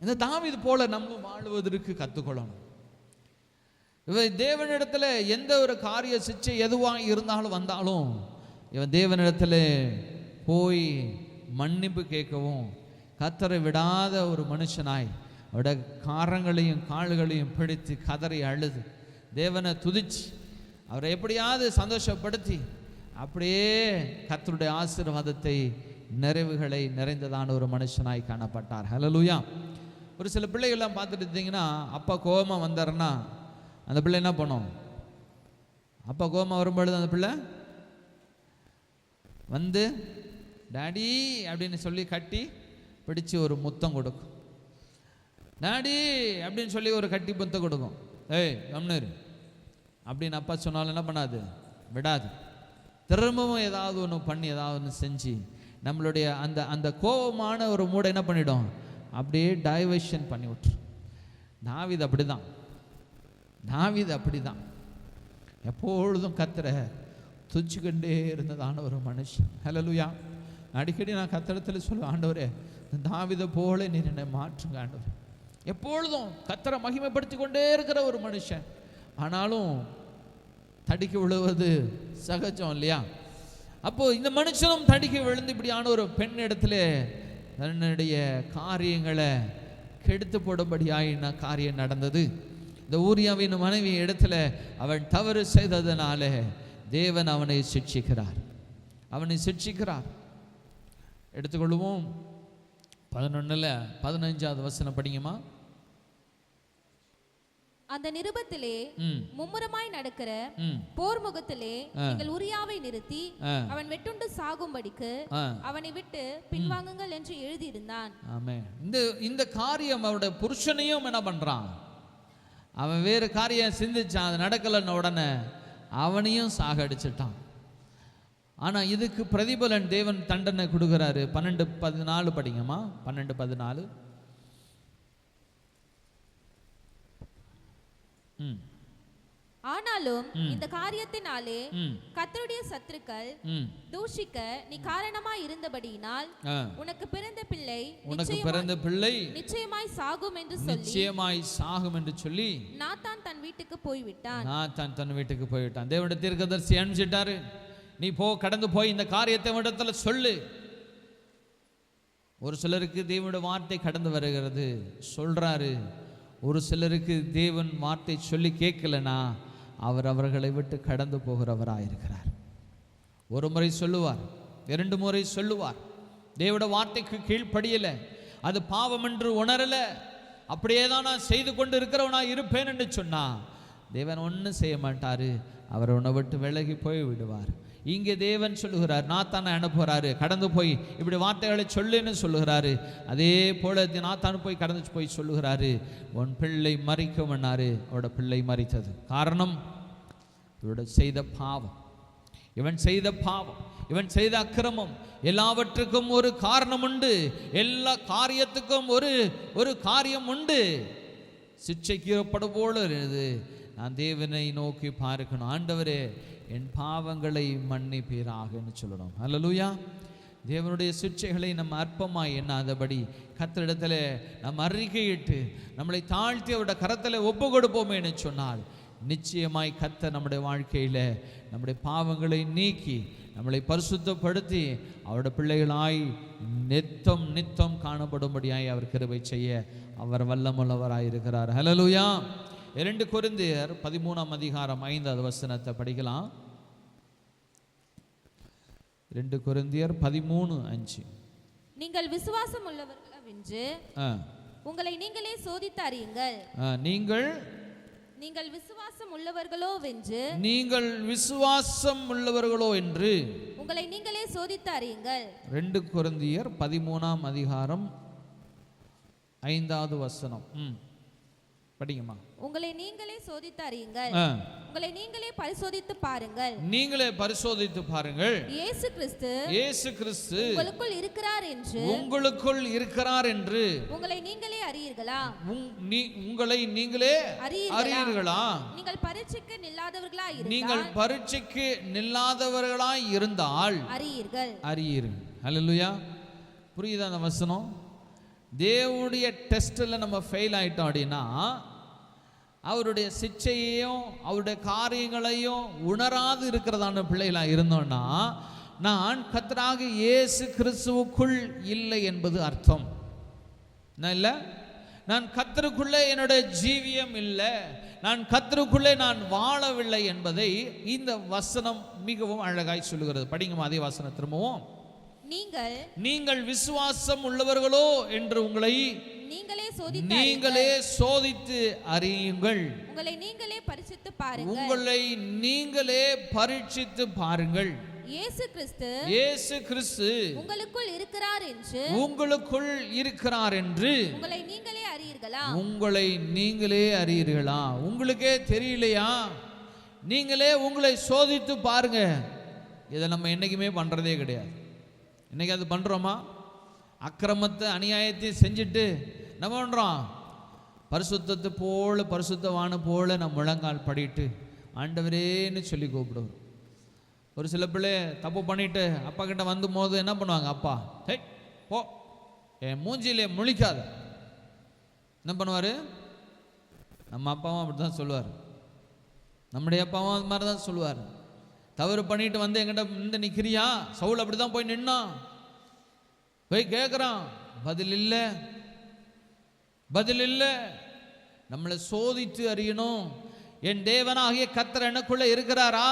S3: இந்த தாவீது போல நம்ம வாழ்வதற்கு கற்றுக்கொள்ளணும். இவன் தேவனிடத்துல எந்த ஒரு காரிய சிச்சை எதுவாக இருந்தாலும் வந்தாலும் இவன் தேவனிடத்துல போய் மன்னிப்பு கேட்கவும், கர்த்தரை விடாத ஒரு மனுஷனாய் அவருடைய காரங்களையும் கால்களையும் பிடித்து கதறி அழுது தேவனை துதிச்சு அவரை எப்படியாவது சந்தோஷப்படுத்தி அப்படியே கர்த்தருடைய ஆசீர்வாதத்தை நிறைவுகளை நிறைந்ததான ஒரு மனுஷனாய் காணப்பட்டார். ஹல்லேலூயா. ஒரு சில பிள்ளைகள்லாம் பார்த்துட்டு இருந்தீங்கன்னா, அப்பா கோபமாக வந்தாருன்னா அந்த பிள்ளை என்ன பண்ணும்? அப்பா கோபமாக வரும்பொழுது அந்த பிள்ளை வந்து டாடி அப்படின்னு சொல்லி கட்டி பிடிச்சு ஒரு முத்தம் கொடுக்கும். டாடி அப்படின்னு சொல்லி ஒரு கட்டி முத்தம் கொடுக்கும். ஏய் கம்னரு அப்படின்னு அப்பா சொன்னாலும் என்ன பண்ணாது? விடாது. திரும்பவும் ஏதாவது ஒன்று பண்ணி ஏதாவது ஒன்று செஞ்சு நம்மளுடைய அந்த அந்த கோபமான ஒரு மூடை என்ன பண்ணிடும்? அப்படியே டைவர்ஷன் பண்ணி விட்டுரு. தாவீது அப்படிதான். தாவீது அப்படிதான். எப்பொழுதும் கர்த்தரை துதிச்சுக்கொண்டே இருந்ததான ஒரு மனுஷன். ஹல்லேலூயா. அடிக்கடி நான் கர்த்தரிடத்தில் சொல்லுவேன், ஆண்டவரே தாவீதை போல நீர் என்னை மாற்றுங்க ஆண்டவரே. எப்பொழுதும் கர்த்தரை மகிமைப்படுத்தி கொண்டே இருக்கிற ஒரு மனுஷன். ஆனாலும் தடிக்க விழுவது சகஜம் இல்லையா? அப்போ இந்த மனுஷனும் தடிக்க விழுந்து இப்படியான ஒரு பெண் இடத்துல தன்னுடைய காரியங்களை கெடுத்து போடும்படியாயின காரியம் நடந்தது. இந்த ஊரியாவின் மனைவி இடத்துல அவன் தவறு செய்ததனாலே தேவன் அவனை சிட்சிக்கிறார். எடுத்துக்கொள்வோம். 11:15 வசனம் படிங்கம்மா.
S4: அந்த நிருபத்திலே மும்முரமாய் நடக்கிற போர் முகத்திலே நீங்கள் உரியாவை நிறுத்தி அவன் வெட்டுண்டு சாகும்படிக்கு அவனை விட்டு பின்வாங்குங்கள் என்று எழுதியிருந்தான்.
S3: ஆமென். இந்த காரியம் அவருடைய புருஷனையும் என்ன பண்றான்? அவன் வேறு காரியம் சிந்திச்சான், அது நடக்கலன்னு உடனே அவனையும் சாகடிச்சிட்டான். ஆனா இதுக்கு பிரதிபலன் தேவன் தண்டனை கொடுக்கிறாரு. 12:14 படிங்கம்மா. 12:14.
S4: ஆனாலும் இந்த காரியத்தினாலே கர்த்தருடைய சத்துருக்கள் தூஷிக்க நீ காரணமாய் இருந்தபடியினால் உனக்கு பிறந்த பிள்ளை நிச்சயமாய் சாகும் என்று சொல்லி நாத்தான் தன் வீட்டுக்கு போய்விட்டான்.
S3: தேவனுடைய தீர்க்கதரிசி அனுப்பிச்சிட்டாரு. நீ கடந்து போய் இந்த காரியத்தை இடத்துல சொல்லு. ஒரு சிலருக்கு தேவனுடைய வார்த்தை கடந்து வருகிறது, சொல்றாரு. ஒரு சிலருக்கு தேவன் வார்த்தை சொல்லி கேட்கலனா அவர் அவர்களை விட்டு கடந்து போகிறவராயிருக்கிறார். ஒரு முறை சொல்லுவார், 2 முறை சொல்லுவார். தேவனுடைய வார்த்தைக்கு கீழ்ப்படியல, அது பாவம் என்று உணரல, அப்படியே தான் நான் செய்து கொண்டு இருக்கிறவனா இருப்பேன் என்று சொன்னா தேவன் ஒன்றும் செய்ய மாட்டாரு. அவர் உன்னை விட்டு விலகி போய் விடுவார். இங்கே தேவன் சொல்லுகிறார், நாத்தானை அனுப்புகிறாரு, கடந்து போய் இப்படி வார்த்தைகளை சொல்லுன்னு சொல்லுகிறாரு. அதே போல நாத்தான் போய் கடந்து போய் சொல்லுகிறாரு, உன் பிள்ளை மறிக்கும்னாரு. அவரோட பிள்ளை மறித்தது. காரணம் இவரோட செய்த பாவம், இவன் செய்த அக்கிரமம். எல்லாவற்றுக்கும் ஒரு காரணம் உண்டு, எல்லா காரியத்துக்கும் ஒரு காரியம் உண்டு. சிட்சைக்கப்படும் போல இருக்குது. நான் தேவனை நோக்கி பார்க்கணும், ஆண்டவரே என் பாவங்களை மன்னிப்பீராகன்னு சொல்லணும். அல்லேலூயா. தேவனுடைய சிட்சைகளை நம்ம அற்பமாய் எண்ணாதபடி கர்த்தரிடத்தில் நம்ம அறிக்கையிட்டு நம்மளை தாழ்த்தி அவருடைய கரத்தில் ஒப்பு கொடுப்போமேன்னு சொன்னால் நிச்சயமாய் கர்த்தர் நம்முடைய வாழ்க்கையில் நம்முடைய பாவங்களை நீக்கி நம்மளை பரிசுத்தப்படுத்தி அவருடைய பிள்ளைகளாய் நித்தம் காணப்படும்படியாய் அவர் கிருபை செய்ய அவர் வல்லமுள்ளவராயிருக்கிறார். அல்லேலூயா. 2 கொரிந்தியர் 13:5 வசனத்தை படிக்கலாம். 2 கொரிந்தியர் 13:5.
S4: நீங்கள் விசுவாசம் உள்ளவர்களாவென்று உங்களை நீங்களே சோதித்து அறியுங்கள். நீங்கள் விசுவாசம் உள்ளவர்களோ என்று உங்களை நீங்களே சோதித்து அறியுங்கள்.
S3: 2 கொரிந்தியர் 13:5 வசனம் படிங்கம்மா.
S4: உங்களை நீங்களே சோதித்து அறியுங்கள், உங்களை நீங்களே பரிசோதித்து பாருங்கள். இயேசு கிறிஸ்து உங்களுக்குள் இருக்கிறார் என்று உங்களை நீங்களே அறியீர்களா? நீங்கள் பரீட்சைக்கு நில்லாதவர்களாய் இருந்தால் அறியீர்கள்.
S3: அல்லேலூயா. புரியுதா அந்த வசனம்? தேவனுடைய டெஸ்ட்டில் நம்ம ஃபெயில் ஆயிட்டோம் அப்படின்னா அவருடைய சிச்சையையும் அவருடைய காரியங்களையும் உணராது இருக்கிறதான பிள்ளைகளாக இருந்தோம்னா நான் கர்த்தராகிய இயேசு கிறிஸ்துவுக்குள் இல்லை என்பது அர்த்தம். இல்லை, நான் கர்த்தருக்குள்ளே என்னுடைய ஜீவியம் இல்லை, நான் கர்த்தருக்குள்ளே நான் வாழவில்லை என்பதை இந்த வசனம் மிகவும் அழகாய் சொல்லுகிறது. படிங்கம்மா அதே வசனம் திரும்பவும். நீங்கள் விசுவாசம் உள்ளவர்களோ என்று உங்களை நீங்களே சோதித்து அறியுங்கள்.
S4: உங்களை நீங்களே
S3: பரீட்சித்து பாருங்கள்.
S4: இயேசு கிறிஸ்து உங்களுக்குள் இருக்கிறார் என்று உங்களை
S3: நீங்களே அறியீர்களா? உங்களுக்கே தெரியலையா? நீங்களே உங்களை சோதித்து பாருங்க. இதை நம்ம என்னைக்குமே பண்றதே கிடையாது. இன்னைக்கு அது பண்றோமா? அக்கிரமத்தை அநியாயத்தையும் செஞ்சுட்டு நம்ம பண்றோம், பரிசுத்தத்தை போல பரிசுத்தவான போல நம்ம முழங்கால் படிட்டு ஆண்டவரேன்னு சொல்லி கூப்பிடுவோம். ஒரு சில பிள்ளை தப்பு பண்ணிட்டு அப்பா கிட்ட வந்து போது என்ன பண்ணுவாங்க? அப்பா ஹே போ, என் மூஞ்சியிலே முழிக்காத. என்ன பண்ணுவார்? நம்ம அப்பாவும் அப்படி தான் சொல்லுவார், நம்முடைய அப்பாவும் அது மாதிரி தான் சொல்லுவார். தவறு பண்ணிட்டு வந்து எங்கிட்ட இந்த நிற்கிறியா? சவுல் அப்படி தான் போய் நின்னான். போய் கேட்குறான், பதில் இல்லை. நம்மளை சோதித்து அறியணும். என் தேவனாகிய கர்த்தர் எனக்குள்ள இருக்கிறாரா,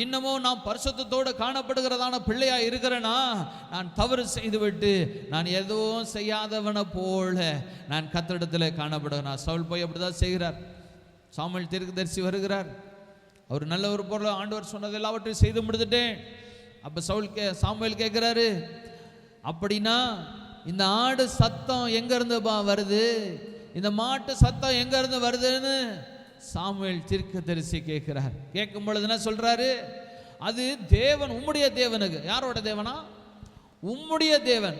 S3: இன்னமும் நான் பரிசுத்தத்தோடு காணப்படுகிறதான பிள்ளையா இருக்கிறேனா, நான் தவறு செய்துவிட்டு நான் எதுவும் செய்யாதவனை போல நான் கர்த்தரிடத்தில் காணப்படுகிறேன். சவுல் போய் அப்படிதான் செய்கிறார். சாமுவேல் தீர்க்கதரிசி வருகிறார். அவர் நல்ல ஒரு பொருள் ஆண்டவர் சொன்னது எல்லாவற்றையும் செய்து முடித்துட்டேன். அப்போ சாமுவேல் கேட்குறாரு, அப்படின்னா இந்த ஆடு சத்தம் எங்கேருந்து வருது, இந்த மாட்டு சத்தம் எங்கேருந்து வருதுன்னு சாமுவேல் தீர்க்கதரிசி கேட்கிறார். கேட்கும் பொழுது என்ன சொல்றாரு, அது தேவன், உம்முடைய தேவனுக்கு. யாரோட தேவனா? உம்முடைய தேவன்.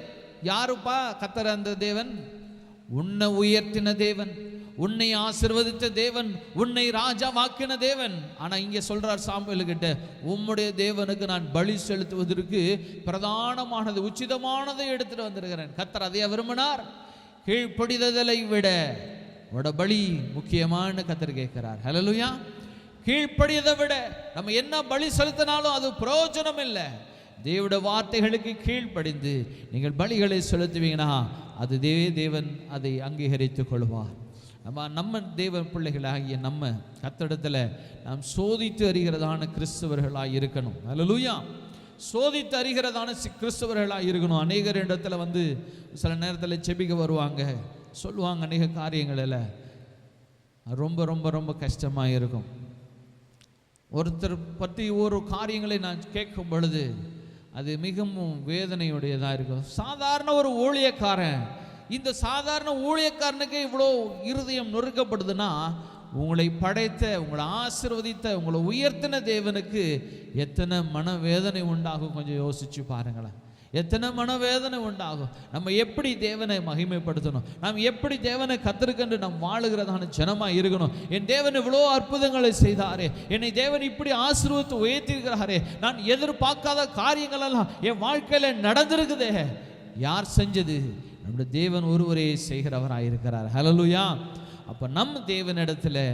S3: யாருப்பா? கர்த்தர் அந்த தேவன். உன்னை உயர்த்தின தேவன், உன்னை ஆசீர்வதித்த தேவன், உன்னை ராஜாவாக்கின தேவன். ஆனா இங்க சொல்றார் சாமுவேல் கிட்ட, உம்முடைய தேவனுக்கு நான் பலி செலுத்துவதற்கு பிரதானமானது உச்சிதமானதை எடுத்துட்டு வந்திருக்கிறேன். கர்த்தர் அதையா விரும்பினார்? கீழ்ப்படிதலை விட பலி முக்கியமான கர்த்தர் கேட்கிறார். ஹல்லேலூயா. கீழ்ப்படியதை விட நம்ம என்ன பலி செலுத்தினாலும் அது பிரயோஜனம் இல்லை. தேவனுடைய வார்த்தைகளுக்கு கீழ்ப்படிந்து நீங்கள் பலிகளை செலுத்துவீங்கன்னா அது தேவன் அதை அங்கீகரித்துக் கொள்வார். நம்ம தேவ பிள்ளைகளாகிய நம்ம கர்த்தரிடத்தில் நாம் சோதித்து அறிகிறதான கிறிஸ்தவர்களாக இருக்கணும். ஹல்லேலூயா. சோதித்து அறிகிறதான கிறிஸ்தவர்களாக இருக்கணும். அநேகர் இடத்துல சில நேரத்தில் செபிக்க வருவாங்க, சொல்லுவாங்க அநேக காரியங்களில் ரொம்ப ரொம்ப ரொம்ப கஷ்டமாக இருக்கும். ஒருத்தர் பற்றி ஒரு காரியங்களை நான் கேட்கும் பொழுது அது மிகவும் வேதனையுடையதாக இருக்கும். சாதாரண ஒரு ஊழியக்காரன், இந்த சாதாரண ஊழியக்காரனுக்கு இவ்வளோ இருதயம் நொறுக்கப்படுதுன்னா, உங்களை படைத்த, உங்களை ஆசீர்வதித்த, உங்களை உயர்த்தின தேவனுக்கு எத்தனை மனவேதனை உண்டாகும் கொஞ்சம் யோசிச்சு பாருங்களேன். எத்தனை மனவேதனை உண்டாகும். நம்ம எப்படி தேவனை மகிமைப்படுத்தணும், நாம் எப்படி தேவனை கத்திருக்கென்று நாம் வாழுகிறதான ஜனமாக இருக்கணும். என் தேவன் இவ்வளோ அற்புதங்களை செய்தாரே, என்னை தேவன் இப்படி ஆசீர்வதித்து உயர்த்திருக்கிறாரே, நான் எதிர்பார்க்காத காரியங்கள் எல்லாம் என் வாழ்க்கையில் நடந்திருக்குதே. யார் செஞ்சது? நம்முடைய தேவன் ஒருவரே செய்கிறவராயிருக்கிறார். ஹல்லேலூயா. அப்போ நம்ம தேவனிடத்தில்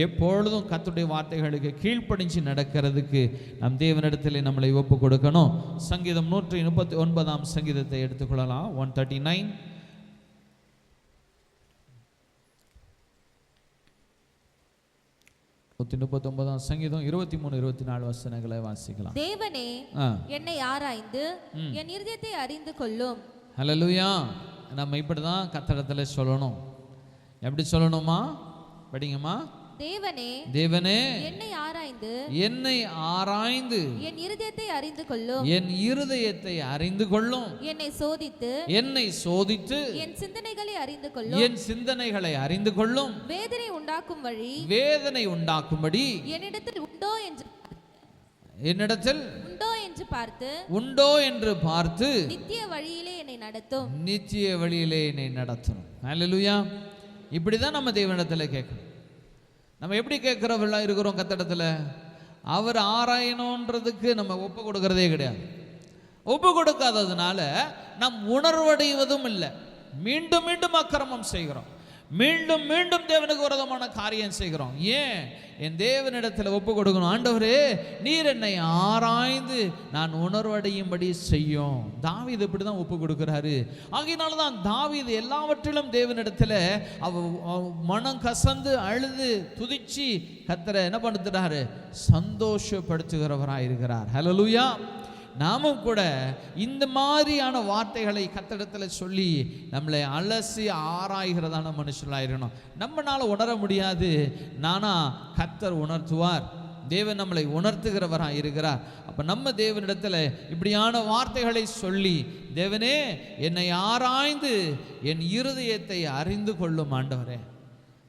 S3: எப்பொழுதும் கர்த்தருடைய வார்த்தைகளுக்கு கீழ்ப்படிஞ்சு நடக்கிறதுக்கு நம் தேவனிடத்தில் நம்மளை ஒப்பு கொடுக்கணும். சங்கீதம் 139 சங்கீதத்தை எடுத்துக்கொள்ளலாம். 139. 139 சங்கீதம் 23, 24 வசனங்களை வாசிக்கலாம்.
S4: தேவனே என்னை ஆராய்ந்து என் இருதயத்தை அறிந்து கொள்ளும்.
S3: ஹல்லேலூயா. நம்ம இப்படிதான் கர்த்தரிடத்தில் சொல்லணும். எப்படி சொல்லணுமா? படிங்கம்மா.
S4: தேவனே,
S3: தேவனே
S4: என்னை ஆராய்ந்து
S3: என்
S4: இருதயத்தை அறிந்து கொள்ளும்.
S3: என் இருதயத்தை அறிந்து கொள்ளும்.
S4: என்னை சோதித்து
S3: என்
S4: சிந்தனைகளை அறிந்து கொள்ளும்.
S3: என் சிந்தனைகளை அறிந்து கொள்ளும்.
S4: வேதனை
S3: உண்டாக்கும்படி
S4: என்னிடத்தில் உண்டோ என்று பார்த்து நித்திய வழியிலே என்னை நடத்தும்.
S3: ஹல்லேலூயா. இப்படிதான் நம்ம தேவனிடத்தில் கேட்கணும். நம்ம எப்படி கேட்கிறவர்களா இருக்கிறோம் கர்த்தரிடத்தில்? அவர் ஆராயணுன்றதுக்கு நம்ம ஒப்பு கொடுக்கறதே கிடையாது. ஒப்பு கொடுக்காததுனால நம் உணர்வடைவதும் இல்லை. மீண்டும் மீண்டும் அக்கிரமம் செய்கிறோம், மீண்டும் மீண்டும் தேவனுக்கு விரோதமான காரியம் செய்கிறோம். ஏன்? என் தேவனிடத்தில் ஒப்பு கொடுக்கணும். ஆண்டவரே, நீர் என்னை ஆராய்ந்து நான் உணர்வடையும்படி செய்யும். தாவீது இப்படி தான் ஒப்பு கொடுக்கிறாரு. ஆகையினால தான் தாவீது எல்லாவற்றிலும் தேவனிடத்தில் மனம் கசந்து அழுது துதிச்சு கர்த்தரை என்ன பண்ணுறாரு? சந்தோஷப்படுத்துகிறவராக இருக்கிறார். ஹல்லேலூயா. நாமும் கூட இந்த மாதிரியான வார்த்தைகளை கர்த்தரிடத்தில் சொல்லி நம்மளை அலசி ஆராய்கிறதான மனுஷர்களாயிரணும். நம்மளால உணர முடியாது, நானா கர்த்தர் உணர்த்துவார். தேவன் நம்மளை உணர்த்துகிறவராக இருக்கிறார். அப்போ நம்ம தேவனிடத்தில் இப்படியான வார்த்தைகளை சொல்லி, தேவனே என்னை ஆராய்ந்து என் இருதயத்தை அறிந்து கொள்ளும் ஆண்டவரே.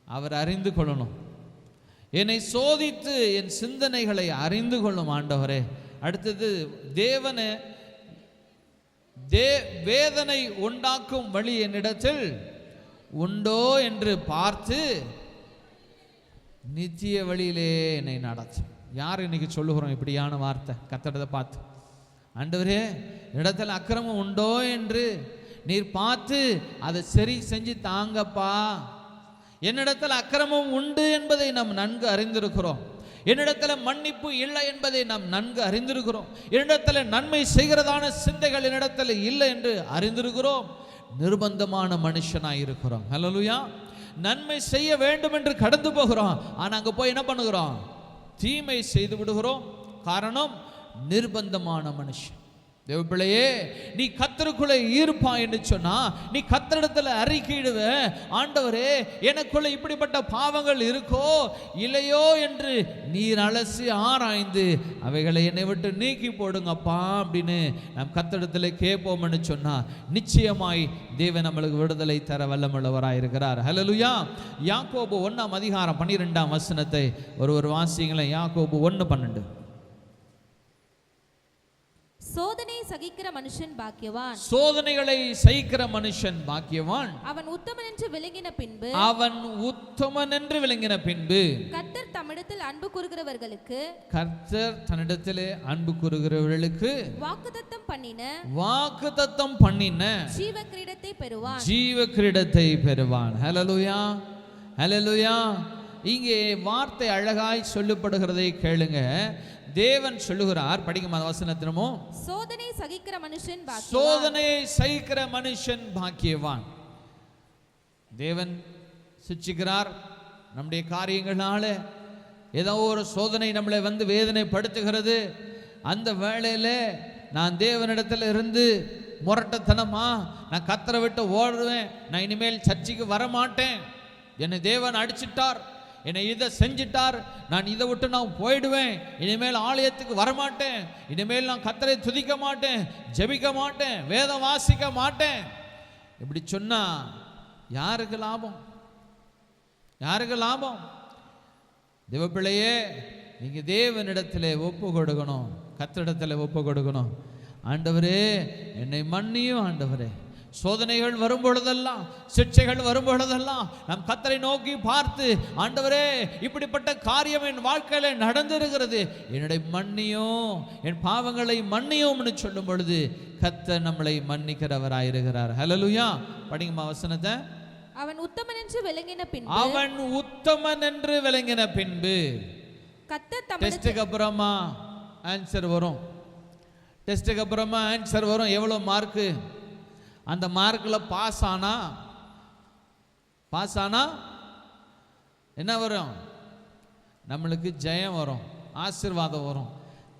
S3: அவர் அறிந்து கொள்ளணும். என்னை சோதித்து என் சிந்தனைகளை அறிந்து கொள்ளும் ஆண்டவரே. அடுத்தது, வேதனை உண்டாக்கும் வழி என்னிடத்தில் உண்டோ என்று பார்த்து நித்திய வழியிலே என்னை நடத்தும். யார் இன்னைக்கு சொல்லுகிறோம் இப்படியான வார்த்தை கர்த்தரை பார்த்து? ஆண்டவரே, இடத்துல அக்கிரமம் உண்டோ என்று நீர் பார்த்து அதை சரி செஞ்சு தாங்கப்பா. என்னிடத்தில் அக்கிரமம் உண்டு என்பதை நாம் நன்கு அறிந்திருக்கிறோம். என்னிடத்தில் மன்னிப்பு இல்லை என்பதை நாம் நன்கு அறிந்திருக்கிறோம். என்னிடத்தில் நன்மை செய்கிறதான சிந்தைகள் என்னிடத்தில் இல்லை என்று அறிந்திருக்கிறோம். நிர்பந்தமான மனுஷனாய் இருக்கிறோம். ஹல்லேலூயா. நன்மை செய்ய வேண்டும் என்று கடந்து போகிறோம். ஆனா அங்க போய் என்ன பண்ணுகிறோம்? தீமை செய்து விடுகிறோம். காரணம், நிர்பந்தமான மனுஷன். தேவப்பிள்ளையே, நீ கர்த்தருக்குள்ளே இருப்பா என்று சொன்னா, நீ கர்த்தரிடத்துல அறிக்கையிடுவ, ஆண்டவரே எனக்குள்ள இப்படிப்பட்ட பாவங்கள் இருக்கோ இல்லையோ என்று நீர் அலசி ஆராய்ந்து அவைகளை என்னை விட்டு நீக்கி போடுங்கப்பா அப்படின்னு நாம் கர்த்தரிடத்துல கேட்போம்னு சொன்னா, நிச்சயமாய் தேவன் நம்மளுக்கு விடுதலை தர வல்லமுள்ளவராய் இருக்கிறார். ஹல்லேலூயா. யாக்கோபு 1ஆம் அதிகாரம் 12ஆம் வசனத்தை ஒருவர் வாசிங்களேன். யாக்கோபு 1:12.
S4: சோதனை சகிக்கிற மனுஷன் பாக்கியவான்.
S3: சோதனைகளை சகிக்கிற மனுஷன் பாக்கியவான்.
S4: அவன் உத்தமன் என்று விளங்கின பின்பு,
S3: அவன் உத்தமன் என்று விளங்கின பின்பு,
S4: கர்த்தர் தம்மிடத்தில் அன்பு கூறுகிறவர்களுக்கு,
S3: கர்த்தர் தன்னிடத்திலே அன்பு கூறுகிறவர்களுக்கு வாக்குத்தத்தம் பண்ணின
S4: ஜீவ கிரீடத்தை பெறுவான்.
S3: ஜீவ கிரீடத்தை பெறுவான். ஹல்லேலூயா, ஹல்லேலூயா. இங்கே வார்த்தை அழகாய் சொல்லப்படுகிறதை கேளுங்க. தேவன் சொல்லுகிறார், படிக்கும் வசனத்தினமோ,
S4: சோதனை சகிக்கிற மனுஷன் பாக்கியவான்.
S3: சோதனையை சகிக்கிற மனுஷன் பாக்கியவான். தேவன் சிட்சிக்கிறார். நம்முடைய காரியங்களால ஏதோ ஒரு சோதனை நம்மளை வந்து வேதனைப்படுத்துகிறது. அந்த வேளையில நான் தேவனிடத்தில் இருந்து முரட்டத்தனமா நான் கர்த்தரை விட்டு ஓடுவேன், நான் இனிமேல் சர்ச்சைக்கு வரமாட்டேன், என்னை தேவன் அடிச்சிட்டார், என்னை இதை செஞ்சிட்டார், நான் இதை விட்டு நான் போயிடுவேன், இனிமேல் ஆலயத்துக்கு வரமாட்டேன், இனிமேல் நான் கர்த்தரை துதிக்க மாட்டேன், ஜெபிக்க மாட்டேன், வேதம் வாசிக்க மாட்டேன், இப்படி சொன்னா யாருக்கு லாபம்? யாருக்கு லாபம்? தேவப்பிள்ளையே, நீங்க தேவனிடத்திலே ஒப்பு கொடுக்கணும், கர்த்தரிடத்தில் ஒப்பு கொடுக்கணும். ஆண்டவரே என்னை மன்னியும், ஆண்டவரே சோதனைகள் வரும் பொழுதெல்லாம், சிட்சைகள் வரும் பொழுதெல்லாம் நம் கர்த்தரை நோக்கி பார்த்து, ஆண்டவரே இப்படிப்பட்ட காரியம் என் வாழ்க்கையில நடந்திருக்கிறது, என்னுடைய மன்னியும், என் பாவங்களை மன்னியும்னு சொல்லும் பொழுது கர்த்தர் நம்மளை மன்னிக்கிறவராயிருக்கிறார். ஹல்லேலூயா. படிங்கம்மா வசனத்தை.
S4: அவன் உத்தமன் என்று விளங்கின பின்பு,
S3: அவன் உத்தமன் என்று விளங்கின பின்பு,
S4: கர்த்தர்
S3: டெஸ்டுக்கு அப்புறமா ஆன்சர் வரும். டெஸ்டுக்கு அப்புறமா ஆன்சர் வரும். எவ்வளவு மார்க்கு? அந்த மார்க்கில் பாஸ் ஆனா என்ன வரும்? நம்மளுக்கு ஜெயம் வரும், ஆசீர்வாதம் வரும்,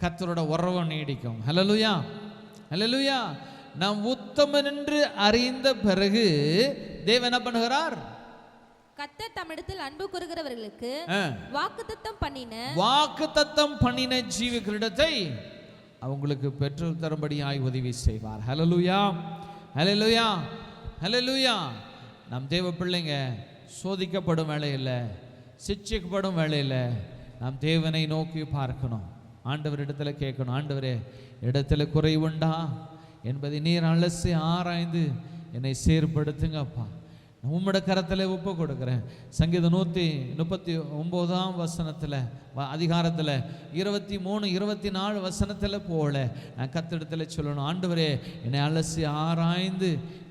S3: கர்த்தரோட உறவு நீடிக்கும். ஹல்லேலூயா, ஹல்லேலூயா. நாம் உத்தமன் என்று அறிந்த பிறகு தேவன் என்ன பண்ணுகிறார்?
S4: கர்த்தர் தம்மிடத்தில் அன்பு கூறுகிறவர்களுக்கு
S3: வாக்குத்தத்தம் பண்ணின ஜீவ கிரீடத்தை அவங்களுக்கு பெற்று தரும்படியாய் உதவி செய்வார். ஹல்லேலூயா, ஹல்லேலூயா, ஹல்லேலூயா. நம் தேவ பிள்ளைங்க சோதிக்கப்படும் வேளையில், சிட்சிக்கப்படும் வேளையில் நாம் தேவனை நோக்கி பார்க்கணும், ஆண்டவர் இடத்துல கேட்கணும், ஆண்டவரே இடத்துல குறைவுண்டா என்பதை நீர் அலசி ஆராய்ந்து என்னை சீர்படுத்துங்கப்பா, உம்மோட கரத்தில் ஒப்பு கொடுக்குறேன். சங்கீதம் 139ஆம் வசனத்தில் அதிகாரத்தில் 23, 24 வசனத்தில் போல நான் கர்த்தரிடத்தில் சொல்லணும், ஆண்டவரே என்னை அலசி ஆராய்ந்து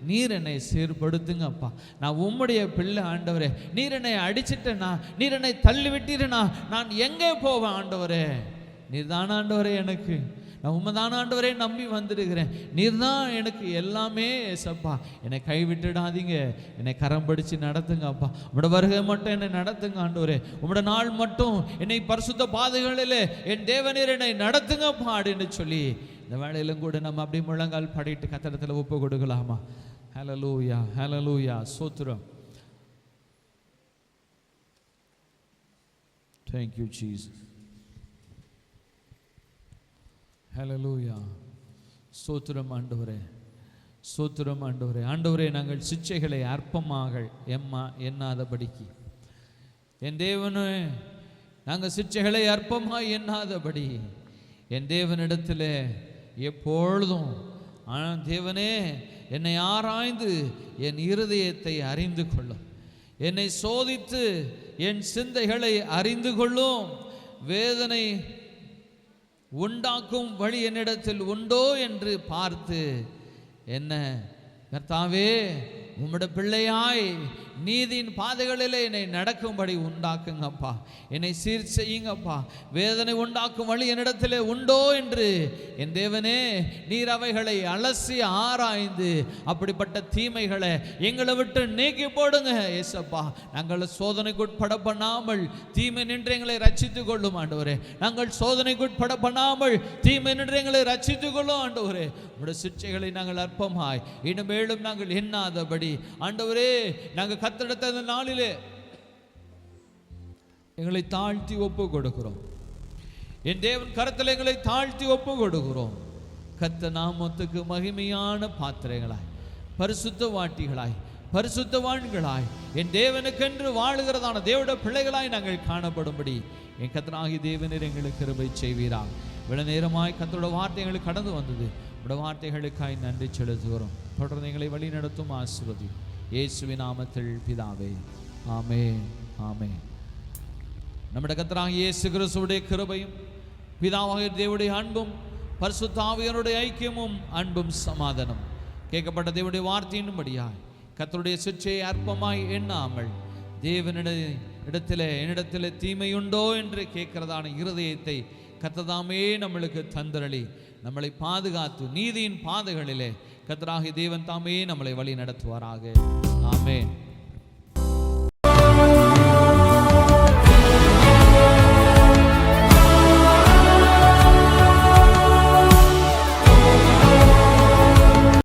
S3: நீர் என்னை சீர்படுத்துங்கப்பா, நான் உம்முடைய பிள்ளை ஆண்டவரே, நீர் என்னை அடிச்சிட்டேனா, நீர் என்னை தள்ளி விட்டீரனா, நான் எங்கே போவேன் ஆண்டவரே? நீர் தான் ஆண்டவரே, எனக்கு நான் உண்மைதான் ஆண்டவரே நம்பி வந்துடுகிறேன், நீர் தான் எனக்கு எல்லாமே ஏசப்பா, என்னை கைவிட்டுடாதீங்க, என்னை கரம் பிடிச்சு நடத்துங்க அப்பா, உங்களோட வருகை மட்டும் என்னை நடத்துங்க ஆண்டவரே, உங்களோட நாள் மட்டும் என்னை பரிசுத்த பாதைகளில் என் தேவனீர் என்னை நடத்துங்கப்பா அப்படின்னு சொல்லி இந்த வேளையிலும் கூட நம்ம அப்படி முழங்கால் பாடிட்டு கர்த்தரிடத்தில் ஒப்பு கொடுக்கலாமா? ஹல்லேலூயா, ஹல்லேலூயா, ஸ்தோத்திரம். Thank you Jesus. ஹல்லேலூயா. ஸ்தோத்திரம் ஆண்டவரே, ஸ்தோத்திரம் ஆண்டவரே. ஆண்டவரே நாங்கள் சிட்சைகளை அற்பமாக எண்ணாதபடிக்கு, என் தேவனே நாங்கள் சிட்சைகளை அற்பமாக எண்ணாதபடி என் தேவனிடத்தில் எப்பொழுதும் தேவனே என்னை ஆராய்ந்து என் இருதயத்தை அறிந்து கொள்ளும், என்னை சோதித்து என் சிந்தைகளை அறிந்து கொள்ளும், வேதனை உண்டாக்கும் வழி என்னிடத்தில் உண்டோ என்று பார்த்து என்ன கர்த்தாவே உம்முடைய பிள்ளையாய் நீதியின் பாதைகளிலே என்னை நடக்கும்படி உண்டாக்குங்கப்பா. என்னை சீர் செய்யுங்கப்பா. வேதனை உண்டாக்கும் வழி என்னிடத்திலே உண்டோ என்று என் தேவனே நீர் அவைகளை அலசி ஆராய்ந்து அப்படிப்பட்ட தீமைகளை எங்களை விட்டு நீக்கி போடுங்க ஏசப்பா. நாங்கள் சோதனைக்குட்பட பண்ணாமல் தீமை நின்று எங்களை ரட்சித்துக் கொள்ளும் ஆண்டவரே. நாங்கள் சோதனைக்குட்பட பண்ணாமல் தீமை நின்று எங்களை ரட்சித்துக் கொள்ளும் ஆண்டவரே. உடைய சிற்றைகளை நாங்கள் அற்பமாய் இனிமேலும் நாங்கள் எண்ணாதபடி ஆண்டவரே நாங்கள் கத்தெடுத்த நாளிலே எங்களை தாழ்த்தி ஒப்பு கொடுக்கிறோம். என் தேவன் கரத்தில் எங்களை தாழ்த்தி ஒப்பு கொடுக்கிறோம். கர்த்தர் நாமத்துக்கு மகிமையான பாத்திரங்களாய், பரிசுத்த வாட்டிகளாய், பரிசுத்தவான்களாய், என் தேவனுக்கென்று வாழுகிறதான தேவனுடைய பிள்ளைகளாய் நாங்கள் காணப்படும்படி என் கர்த்தராகிய தேவனீர் எங்களுக்கு கிருபை செய்வீராக. இவ்வளவு நேரமாய் கர்த்தருடைய வார்த்தை எங்களுக்கு கடந்து வந்தது. உடைய வார்த்தைகளுக்காய் நன்றி செலுத்துகிறோம். தொடர்ந்து எங்களை வழி நடத்தும் ஆசீர்வதி இயேசுவின் நாமத்தில் பிதாவே, ஆமென், ஆமென். நம்முடைய கர்த்தராகிய இயேசு கிறிஸ்துவுடைய கிருபையும் பிதாவாகிய தேவனுடைய அன்பும் பரிசுத்த ஆவியானவருடைய ஐக்கியமும் அன்பும் சமாதானம் கேட்கப்பட்ட தேவனுடைய வார்த்தையின்படியாய் கர்த்தருடைய சிற்றையை அற்பமாய் எண்ணாமல் என்னிடத்திலே தீமையுண்டோ என்று கேட்கிறதான இருதயத்தை கர்த்ததாமே நம்மளுக்கு தந்தரளி நம்மளை பாதுகாத்து நீதியின் பாதைகளிலே கர்த்தராகிய தேவன் தாமே நம்மளை வழி நடத்துவாராக. ஆமென்.